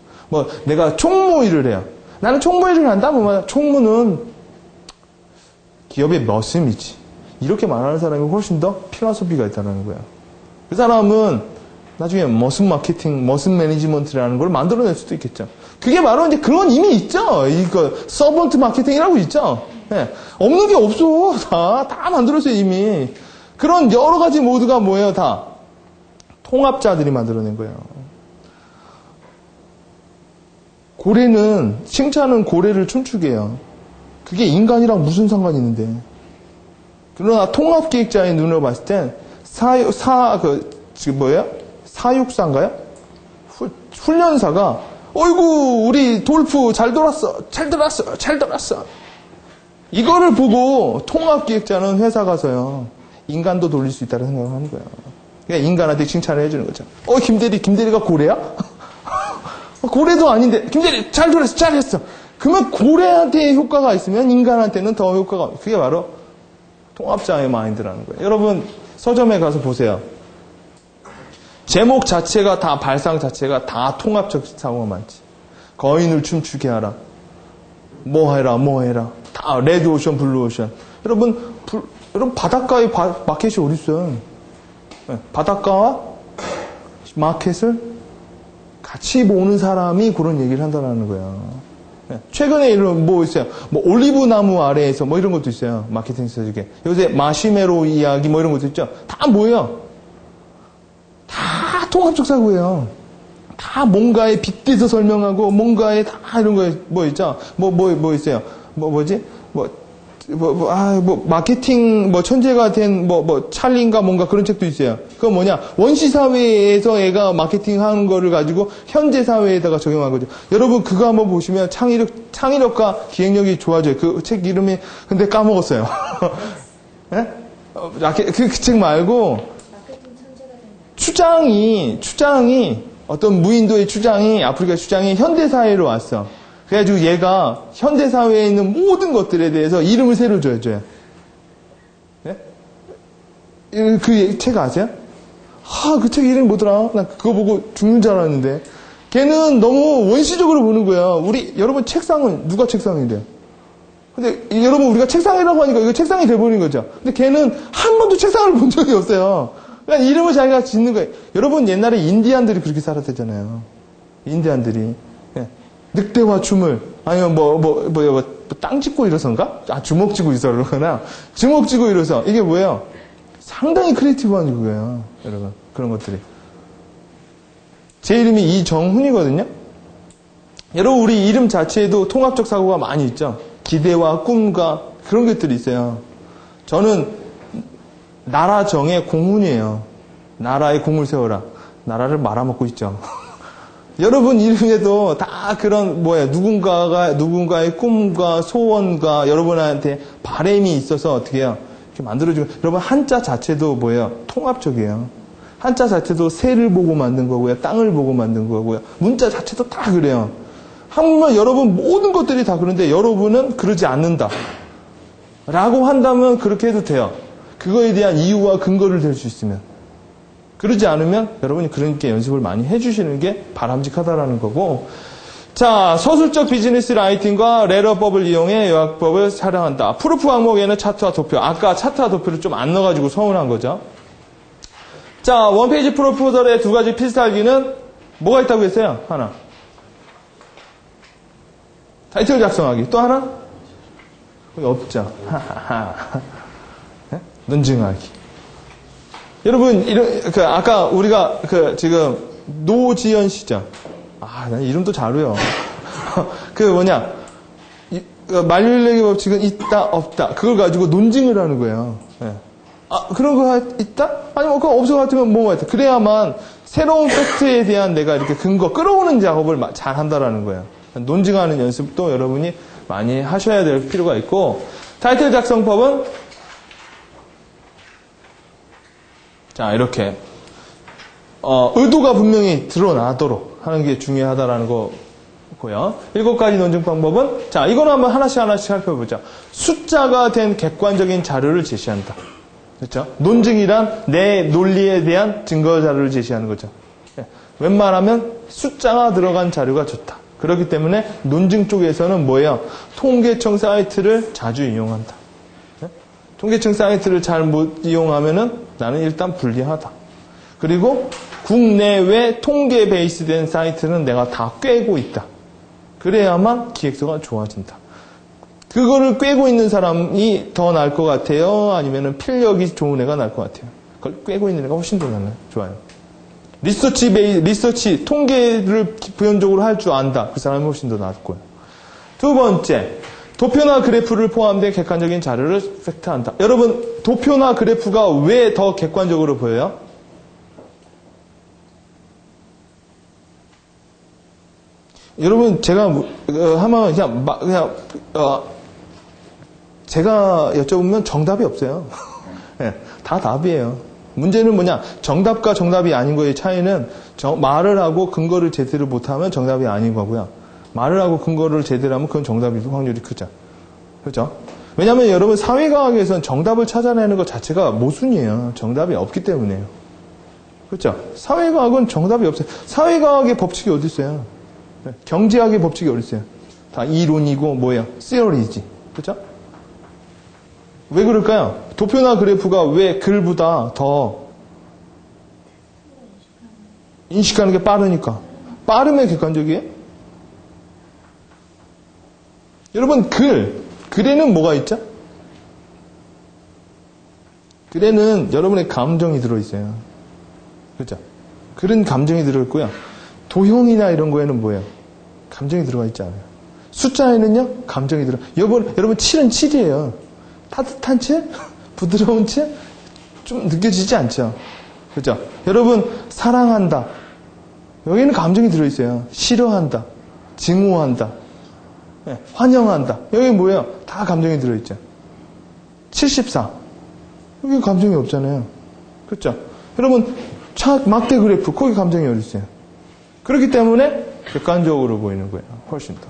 내가 총무 일을 해요. 나는 총무 일을 한다? 총무는 기업의 머슴이지. 이렇게 말하는 사람이 훨씬 더 필라소피가 있다는 거예요. 그 사람은 나중에 머슴 마케팅, 머슴 매니지먼트라는 걸 만들어낼 수도 있겠죠. 그게 바로 이제 그건 이미 있죠. 서번트 마케팅이라고 있죠. 네. 없는 게 없어. 다 만들었어요, 이미. 그런 여러 가지 모드가 뭐예요, 다? 통합자들이 만들어낸 거예요. 칭찬은 고래를 춤추게 해요. 그게 인간이랑 무슨 상관이 있는데. 그러나 통합기획자의 눈으로 봤을 땐, 사육사인가요? 훈련사가, 어이구, 우리 돌프 잘 돌았어. 이거를 보고 통합기획자는 회사 가서요, 인간도 돌릴 수 있다고 생각을 하는 거예요. 그러니까 인간한테 칭찬을 해주는 거죠. 김대리가 고래야? 고래도 아닌데, 김대리, 잘 돌았어, 잘했어. 그러면 고래한테 효과가 있으면 인간한테는 더 효과가, 그게 바로 통합자의 마인드라는 거예요. 여러분, 서점에 가서 보세요. 제목 자체가 다, 발상 자체가 다 통합적 사고가 많지. 거인을 춤추게 하라. 뭐 해라. 다, 레드 오션, 블루 오션. 여러분, 바닷가에 마켓이 어딨어요? 네, 바닷가와 마켓을 같이 보는 사람이 그런 얘기를 한다는 거예요. 최근에 이런 뭐 있어요. 뭐 올리브 나무 아래에서 뭐 이런 것도 있어요. 마케팅 서적에. 요새 마시메로 이야기 뭐 이런 것도 있죠. 다 뭐예요? 다 통합적 사고예요. 다 뭔가에 빗대서 설명하고 뭔가에 다 이런 거 뭐 있죠. 뭐 있어요. 뭐지? 마케팅, 천재가 된, 찰리인가 뭔가 그런 책도 있어요. 그건 뭐냐. 원시사회에서 애가 마케팅 하는 거를 가지고 현재 사회에다가 적용한 거죠. 여러분, 그거 한번 보시면 창의력과 기획력이 좋아져요. 그 책 이름이, 근데 까먹었어요. 예? 그 책 말고, 추장이, 어떤 무인도의 추장이, 아프리카 추장이 현대사회로 왔어. 그래가지고 얘가 현대사회에 있는 모든 것들에 대해서 이름을 새로 줘줘요. 네? 그 책 아세요? 그 책 이름이 뭐더라? 난 그거 보고 죽는 줄 알았는데. 걔는 너무 원시적으로 보는 거예요. 여러분 책상은, 누가 책상이래요? 근데 여러분 우리가 책상이라고 하니까 이거 책상이 돼버린 거죠. 근데 걔는 한 번도 책상을 본 적이 없어요. 그러니까 이름을 자기가 짓는 거예요. 여러분 옛날에 인디안들이 그렇게 살았대잖아요. 인디안들이. 늑대와 춤을, 아니면 땅 짚고 일어선가? 주먹 쥐고 있어, 그러거나. 주먹 쥐고 일어서. 이게 뭐예요? 상당히 크리에이티브한 거예요, 여러분. 그런 것들이. 제 이름이 이정훈이거든요? 여러분, 우리 이름 자체에도 통합적 사고가 많이 있죠? 기대와 꿈과 그런 것들이 있어요. 저는 나라 정의 공훈이에요. 나라에 공을 세워라. 나라를 말아먹고 있죠. 여러분 이름에도 다 그런 누군가의 꿈과 소원과 여러분한테 바람이 있어서 어떻게 해요? 이렇게 만들어주고. 여러분 한자 자체도 통합적이에요. 한자 자체도 새를 보고 만든 거고요. 땅을 보고 만든 거고요. 문자 자체도 다 그래요. 한번 여러분 모든 것들이 다 그런데 여러분은 그러지 않는다. 라고 한다면 그렇게 해도 돼요. 그거에 대한 이유와 근거를 댈 수 있으면. 그러지 않으면 여러분이 그러니까 연습을 많이 해주시는 게 바람직하다라는 거고. 자, 서술적 비즈니스 라이팅과 레러법을 이용해 요약법을 촬영한다. 프루프 항목에는 차트와 도표. 아까 차트와 도표를 좀 안 넣어가지고 서운한 거죠. 자, 원페이지 프로포절의 두 가지 필살기는 뭐가 있다고 했어요? 하나. 타이틀 작성하기. 또 하나? 거기 없죠. 네? 논증하기. 여러분, 아까 우리가 지금 노지연 씨죠. 난 이름도 잘 외워. 만류인력의 법칙은 있다, 없다. 그걸 가지고 논증을 하는 거예요. 네. 그런 거 있다? 아니면 그거 없어 같으면 뭐가 있다. 그래야만 새로운 팩트에 대한 내가 이렇게 근거 끌어오는 작업을 잘 한다라는 거예요. 논증하는 연습도 여러분이 많이 하셔야 될 필요가 있고, 타이틀 작성법은 자, 이렇게, 의도가 분명히 드러나도록 하는 게 중요하다라는 거고요. 7가지 논증 방법은, 자, 이거는 한번 하나씩 살펴보자. 숫자가 된 객관적인 자료를 제시한다. 그렇죠? 논증이란 내 논리에 대한 증거 자료를 제시하는 거죠. 웬만하면 숫자가 들어간 자료가 좋다. 그렇기 때문에 논증 쪽에서는 뭐예요? 통계청 사이트를 자주 이용한다. 통계청 사이트를 잘 못 이용하면은 나는 일단 불리하다. 그리고 국내외 통계 베이스된 사이트는 내가 다 꿰고 있다. 그래야만 기획서가 좋아진다. 그거를 꿰고 있는 사람이 더 나을 것 같아요? 아니면은 필력이 좋은 애가 나을 것 같아요? 그걸 꿰고 있는 애가 훨씬 더 좋아요. 리서치, 통계를 부연적으로 할 줄 안다. 그 사람이 훨씬 더 나을 거예요. 두 번째, 도표나 그래프를 포함된 객관적인 자료를 팩트한다. 여러분, 도표나 그래프가 왜 더 객관적으로 보여요? 여러분, 제가 하면 제가 여쭤보면 정답이 없어요. 네, 다 답이에요. 문제는 뭐냐? 정답과 정답이 아닌 거의 차이는 말을 하고 근거를 제대로 못하면 정답이 아닌 거고요. 말을 하고 근거를 제대로 하면 그건 정답일 확률이 크죠. 그렇죠? 왜냐하면 여러분 사회과학에서는 정답을 찾아내는 것 자체가 모순이에요. 정답이 없기 때문에요. 그렇죠? 사회과학은 정답이 없어요. 사회과학의 법칙이 어디 있어요? 경제학의 법칙이 어디 있어요? 다 이론이고 뭐예요? 시어리지. 그렇죠? 왜 그럴까요? 도표나 그래프가 왜 글보다 더 인식하는 게 빠르니까. 빠르면 객관적이에요? 여러분, 글에는 뭐가 있죠? 글에는 여러분의 감정이 들어있어요. 그렇죠? 글은 감정이 들어있고요. 도형이나 이런 거에는 뭐예요? 감정이 들어가 있지 않아요. 숫자에는요, 감정이 여러분, 7은 7이에요. 따뜻한 7? 부드러운 7? 좀 느껴지지 않죠? 그렇죠? 여러분, 사랑한다. 여기는 감정이 들어있어요. 싫어한다. 증오한다. 네, 환영한다. 여기 뭐예요? 다 감정이 들어있죠. 74. 여기 감정이 없잖아요. 그렇죠? 여러분, 막대 그래프, 거기 감정이 어디 있어요? 그렇기 때문에 객관적으로 보이는 거예요. 훨씬 더.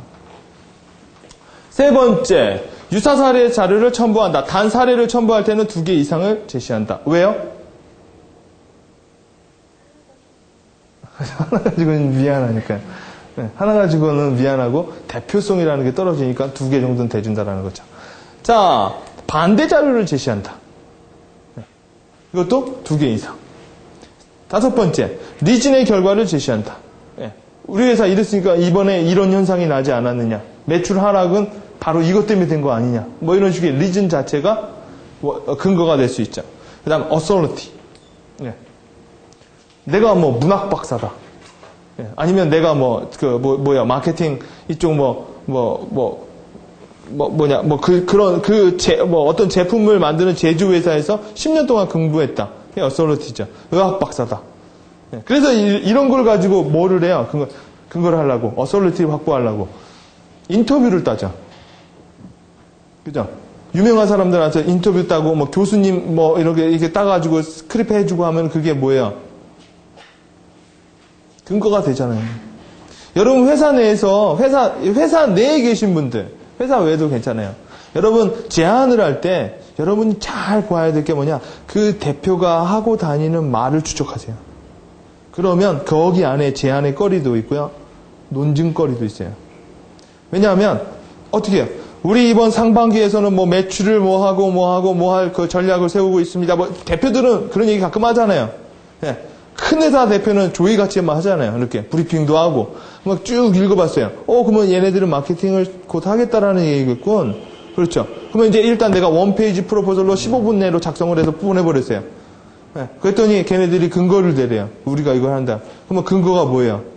세 번째, 유사 사례 자료를 첨부한다. 단 사례를 첨부할 때는 2개 이상을 제시한다. 왜요? 하나 가지고는 미안하니까요. 네, 하나 가지고는 미안하고 대표성이라는 게 떨어지니까 2개 정도는 대준다라는 거죠. 자, 반대 자료를 제시한다. 네, 이것도 2개 이상. 5번째, 리진의 결과를 제시한다. 네, 우리 회사 이랬으니까 이번에 이런 현상이 나지 않았느냐. 매출 하락은 바로 이것 때문에 된 거 아니냐. 뭐 이런 식의 리즌 자체가 근거가 될 수 있죠. 그 다음, authority. 네. 내가 뭐 문학 박사다. 네. 아니면 내가 마케팅 이쪽 어떤 제품을 만드는 제조회사에서 10년 동안 공부했다. 그게 authority죠. 의학 박사다. 네. 그래서 이런 걸 가지고 뭐를 해요? 근거를 하려고. authority 확보하려고. 인터뷰를 따죠. 그죠? 유명한 사람들한테 인터뷰 따고, 교수님, 이렇게 따가지고 스크립트 해주고 하면 그게 뭐예요? 근거가 되잖아요. 여러분, 회사 내에서, 회사 내에 계신 분들, 회사 외에도 괜찮아요. 여러분, 제안을 할 때, 여러분이 잘 봐야 될 게 뭐냐? 그 대표가 하고 다니는 말을 추적하세요. 그러면 거기 안에 제안의 거리도 있고요. 논증거리도 있어요. 왜냐하면, 어떻게 해요? 우리 이번 상반기에서는 매출을 할 그 전략을 세우고 있습니다. 대표들은 그런 얘기 가끔 하잖아요. 네. 큰 회사 대표는 조의같이만 하잖아요. 이렇게 브리핑도 하고 막 쭉 읽어봤어요. 그러면 얘네들은 마케팅을 곧 하겠다라는 얘기겠군. 그렇죠. 그러면 이제 일단 내가 원페이지 프로포절로 15분 내로 작성을 해서 보내버렸어요. 네. 그랬더니 걔네들이 근거를 대래요. 우리가 이걸 한다. 그러면 근거가 뭐예요?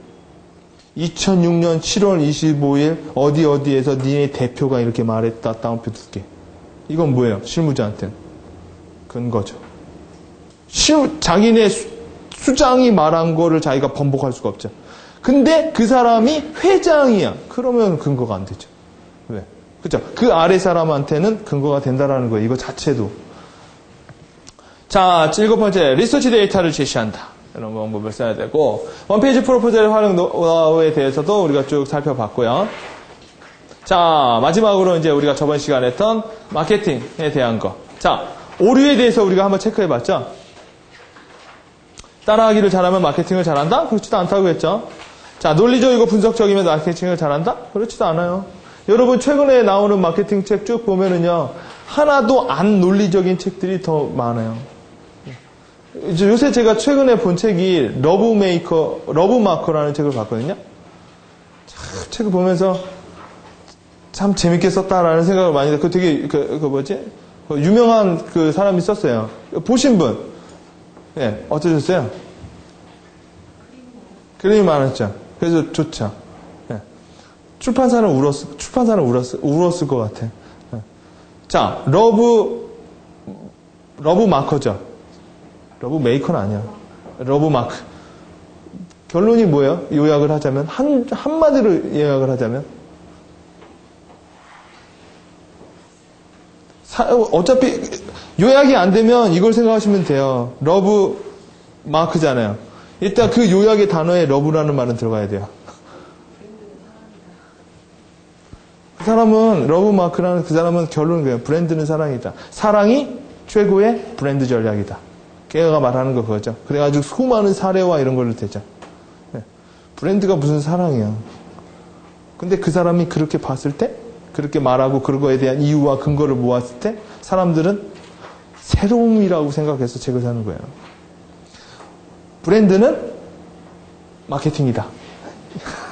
2006년 7월 25일 어디에서 니네 대표가 이렇게 말했다. 따옴표 2개. 이건 뭐예요? 실무자한테는. 근거죠. 자기네 수장이 말한 거를 자기가 번복할 수가 없죠. 근데 그 사람이 회장이야. 그러면 근거가 안 되죠. 왜? 그죠? 그 아래 사람한테는 근거가 된다라는 거예요. 이거 자체도. 자, 7번째. 리서치 데이터를 제시한다. 이런 방법을 써야 되고, 원페이지 프로포절 활용 노하우에 대해서도 우리가 쭉 살펴봤고요. 자, 마지막으로 이제 우리가 저번 시간에 했던 마케팅에 대한 거. 자, 오류에 대해서 우리가 한번 체크해 봤죠? 따라하기를 잘하면 마케팅을 잘한다? 그렇지도 않다고 했죠? 자, 논리적이고 분석적이면 마케팅을 잘한다? 그렇지도 않아요. 여러분, 최근에 나오는 마케팅 책 쭉 보면은요, 하나도 안 논리적인 책들이 더 많아요. 요새 제가 최근에 본 책이 러브마커라는 책을 봤거든요. 참, 책을 보면서 참 재밌게 썼다라는 생각을 많이 해요. 되게, 유명한 그 사람이 썼어요. 보신 분. 예, 어떠셨어요? 그림이 많았죠. 그래서 좋죠. 예. 출판사는 울었을 것 같아. 예. 자, 러브마커죠. 러브 메이커는 아니야. 러브 마크. 결론이 뭐예요? 요약을 하자면, 한마디로 요약을 하자면, 어차피 요약이 안 되면 이걸 생각하시면 돼요. 러브 마크잖아요. 일단 그 요약의 단어에 러브라는 말은 들어가야 돼요. 그 사람은, 러브 마크라는 그 사람은 결론은 그래요. 브랜드는 사랑이다. 사랑이 최고의 브랜드 전략이다. 걔가 말하는 거 그거죠. 그래가지고 수많은 사례와 이런 걸로 되죠. 네. 브랜드가 무슨 사랑이야. 근데 그 사람이 그렇게 봤을 때, 그렇게 말하고 그런 거에 대한 이유와 근거를 모았을 때, 사람들은 새로움이라고 생각해서 책을 사는 거예요. 브랜드는 마케팅이다.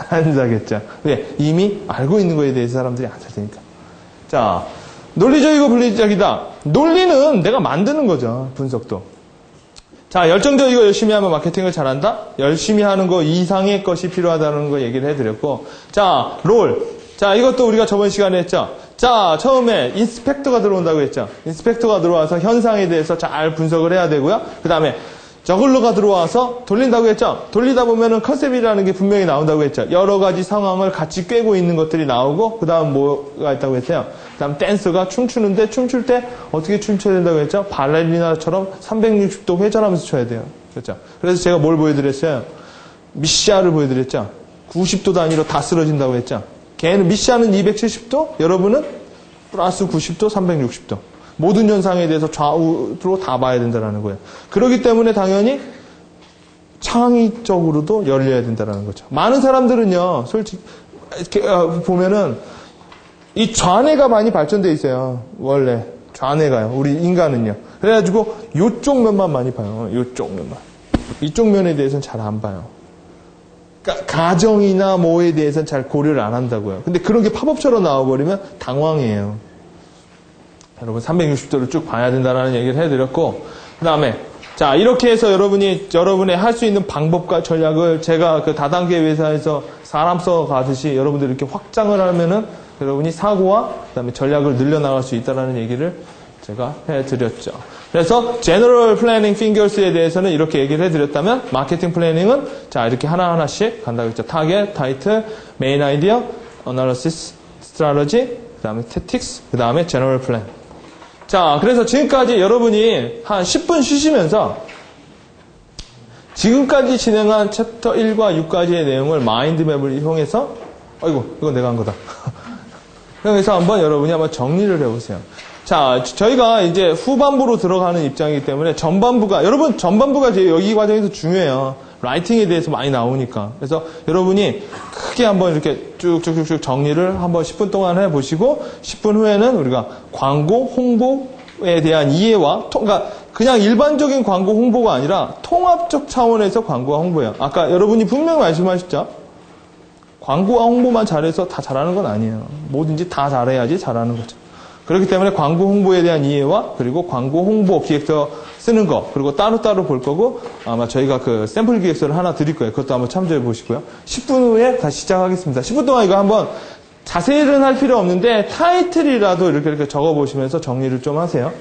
안 사겠죠. 왜? 이미 알고 있는 거에 대해서 사람들이 안 살 테니까. 자, 논리적이고 분리적이다. 논리는 내가 만드는 거죠. 분석도. 자, 열정적이고 열심히 하면 마케팅을 잘한다. 열심히 하는 거 이상의 것이 필요하다는 거 얘기를 해드렸고. 자, 롤. 자, 이것도 우리가 저번 시간에 했죠. 자, 처음에 인스펙터가 들어온다고 했죠. 인스펙터가 들어와서 현상에 대해서 잘 분석을 해야 되고요. 그 다음에 저글러가 들어와서 돌린다고 했죠. 돌리다 보면은 컨셉이라는 게 분명히 나온다고 했죠. 여러 가지 상황을 같이 꿰고 있는 것들이 나오고, 그 다음 뭐가 있다고 했어요. 그 다음 댄서가 춤추는데, 춤출 때 어떻게 춤춰야 된다고 했죠. 발레리나처럼 360도 회전하면서 춰야 돼요. 그렇죠. 그래서 제가 뭘 보여드렸어요. 미시아를 보여드렸죠. 90도 단위로 다 쓰러진다고 했죠. 걔는 미시아는 270도, 여러분은 플러스 90도, 360도. 모든 현상에 대해서 좌우로 다 봐야 된다는 거예요. 그렇기 때문에 당연히 창의적으로도 열려야 된다는 거죠. 많은 사람들은요, 솔직히 이렇게 보면은 이 좌뇌가 많이 발전되어 있어요. 원래 좌뇌가요. 우리 인간은요. 그래가지고 이쪽 면만 많이 봐요. 이쪽 면만. 이쪽 면에 대해서는 잘 안 봐요. 그러니까 가정이나 뭐에 대해서는 잘 고려를 안 한다고요. 근데 그런 게 팝업처럼 나와버리면 당황해요. 여러분 360도를 쭉 봐야 된다는 얘기를 해드렸고, 그 다음에 자, 이렇게 해서 여러분의 할 수 있는 방법과 전략을 제가 그 다단계 회사에서 사람 써 가듯이 여러분들이 이렇게 확장을 하면은 여러분이 사고와 그 다음에 전략을 늘려나갈 수 있다는 얘기를 제가 해드렸죠. 그래서 General Planning Fingers에 대해서는 이렇게 얘기를 해드렸다면, 마케팅 플래닝은 자, 이렇게 하나하나씩 간다고 했죠. 타겟, 타이틀, 메인 아이디어, 어널리시스, 스트래티지, 그 다음에 태틱스, 그 다음에 제너럴 플랜. 자, 그래서 지금까지 여러분이 한 10분 쉬시면서 지금까지 진행한 챕터 1과 6까지의 내용을 마인드맵을 이용해서, 아이고, 이거 내가 한 거다. 그래서 한번 여러분이 한번 정리를 해보세요. 자, 저희가 이제 후반부로 들어가는 입장이기 때문에 여러분 전반부가 이제 여기 과정에서 중요해요. 라이팅에 대해서 많이 나오니까. 그래서 여러분이 크게 한번 이렇게 쭉쭉쭉 정리를 한번 10분 동안 해보시고, 10분 후에는 우리가 광고, 홍보에 대한 이해와, 그러니까 그냥 일반적인 광고 홍보가 아니라 통합적 차원에서 광고와 홍보예요. 아까 여러분이 분명히 말씀하셨죠? 광고와 홍보만 잘해서 다 잘하는 건 아니에요. 뭐든지 다 잘해야지 잘하는 거죠. 그렇기 때문에 광고 홍보에 대한 이해와, 그리고 광고 홍보 기획서 쓰는 거, 그리고 따로따로 볼 거고, 아마 저희가 그 샘플 기획서를 하나 드릴 거예요. 그것도 한번 참조해 보시고요. 10분 후에 다시 시작하겠습니다. 10분 동안 이거 한번 자세히는 할 필요 없는데 타이틀이라도 이렇게 적어 보시면서 정리를 좀 하세요.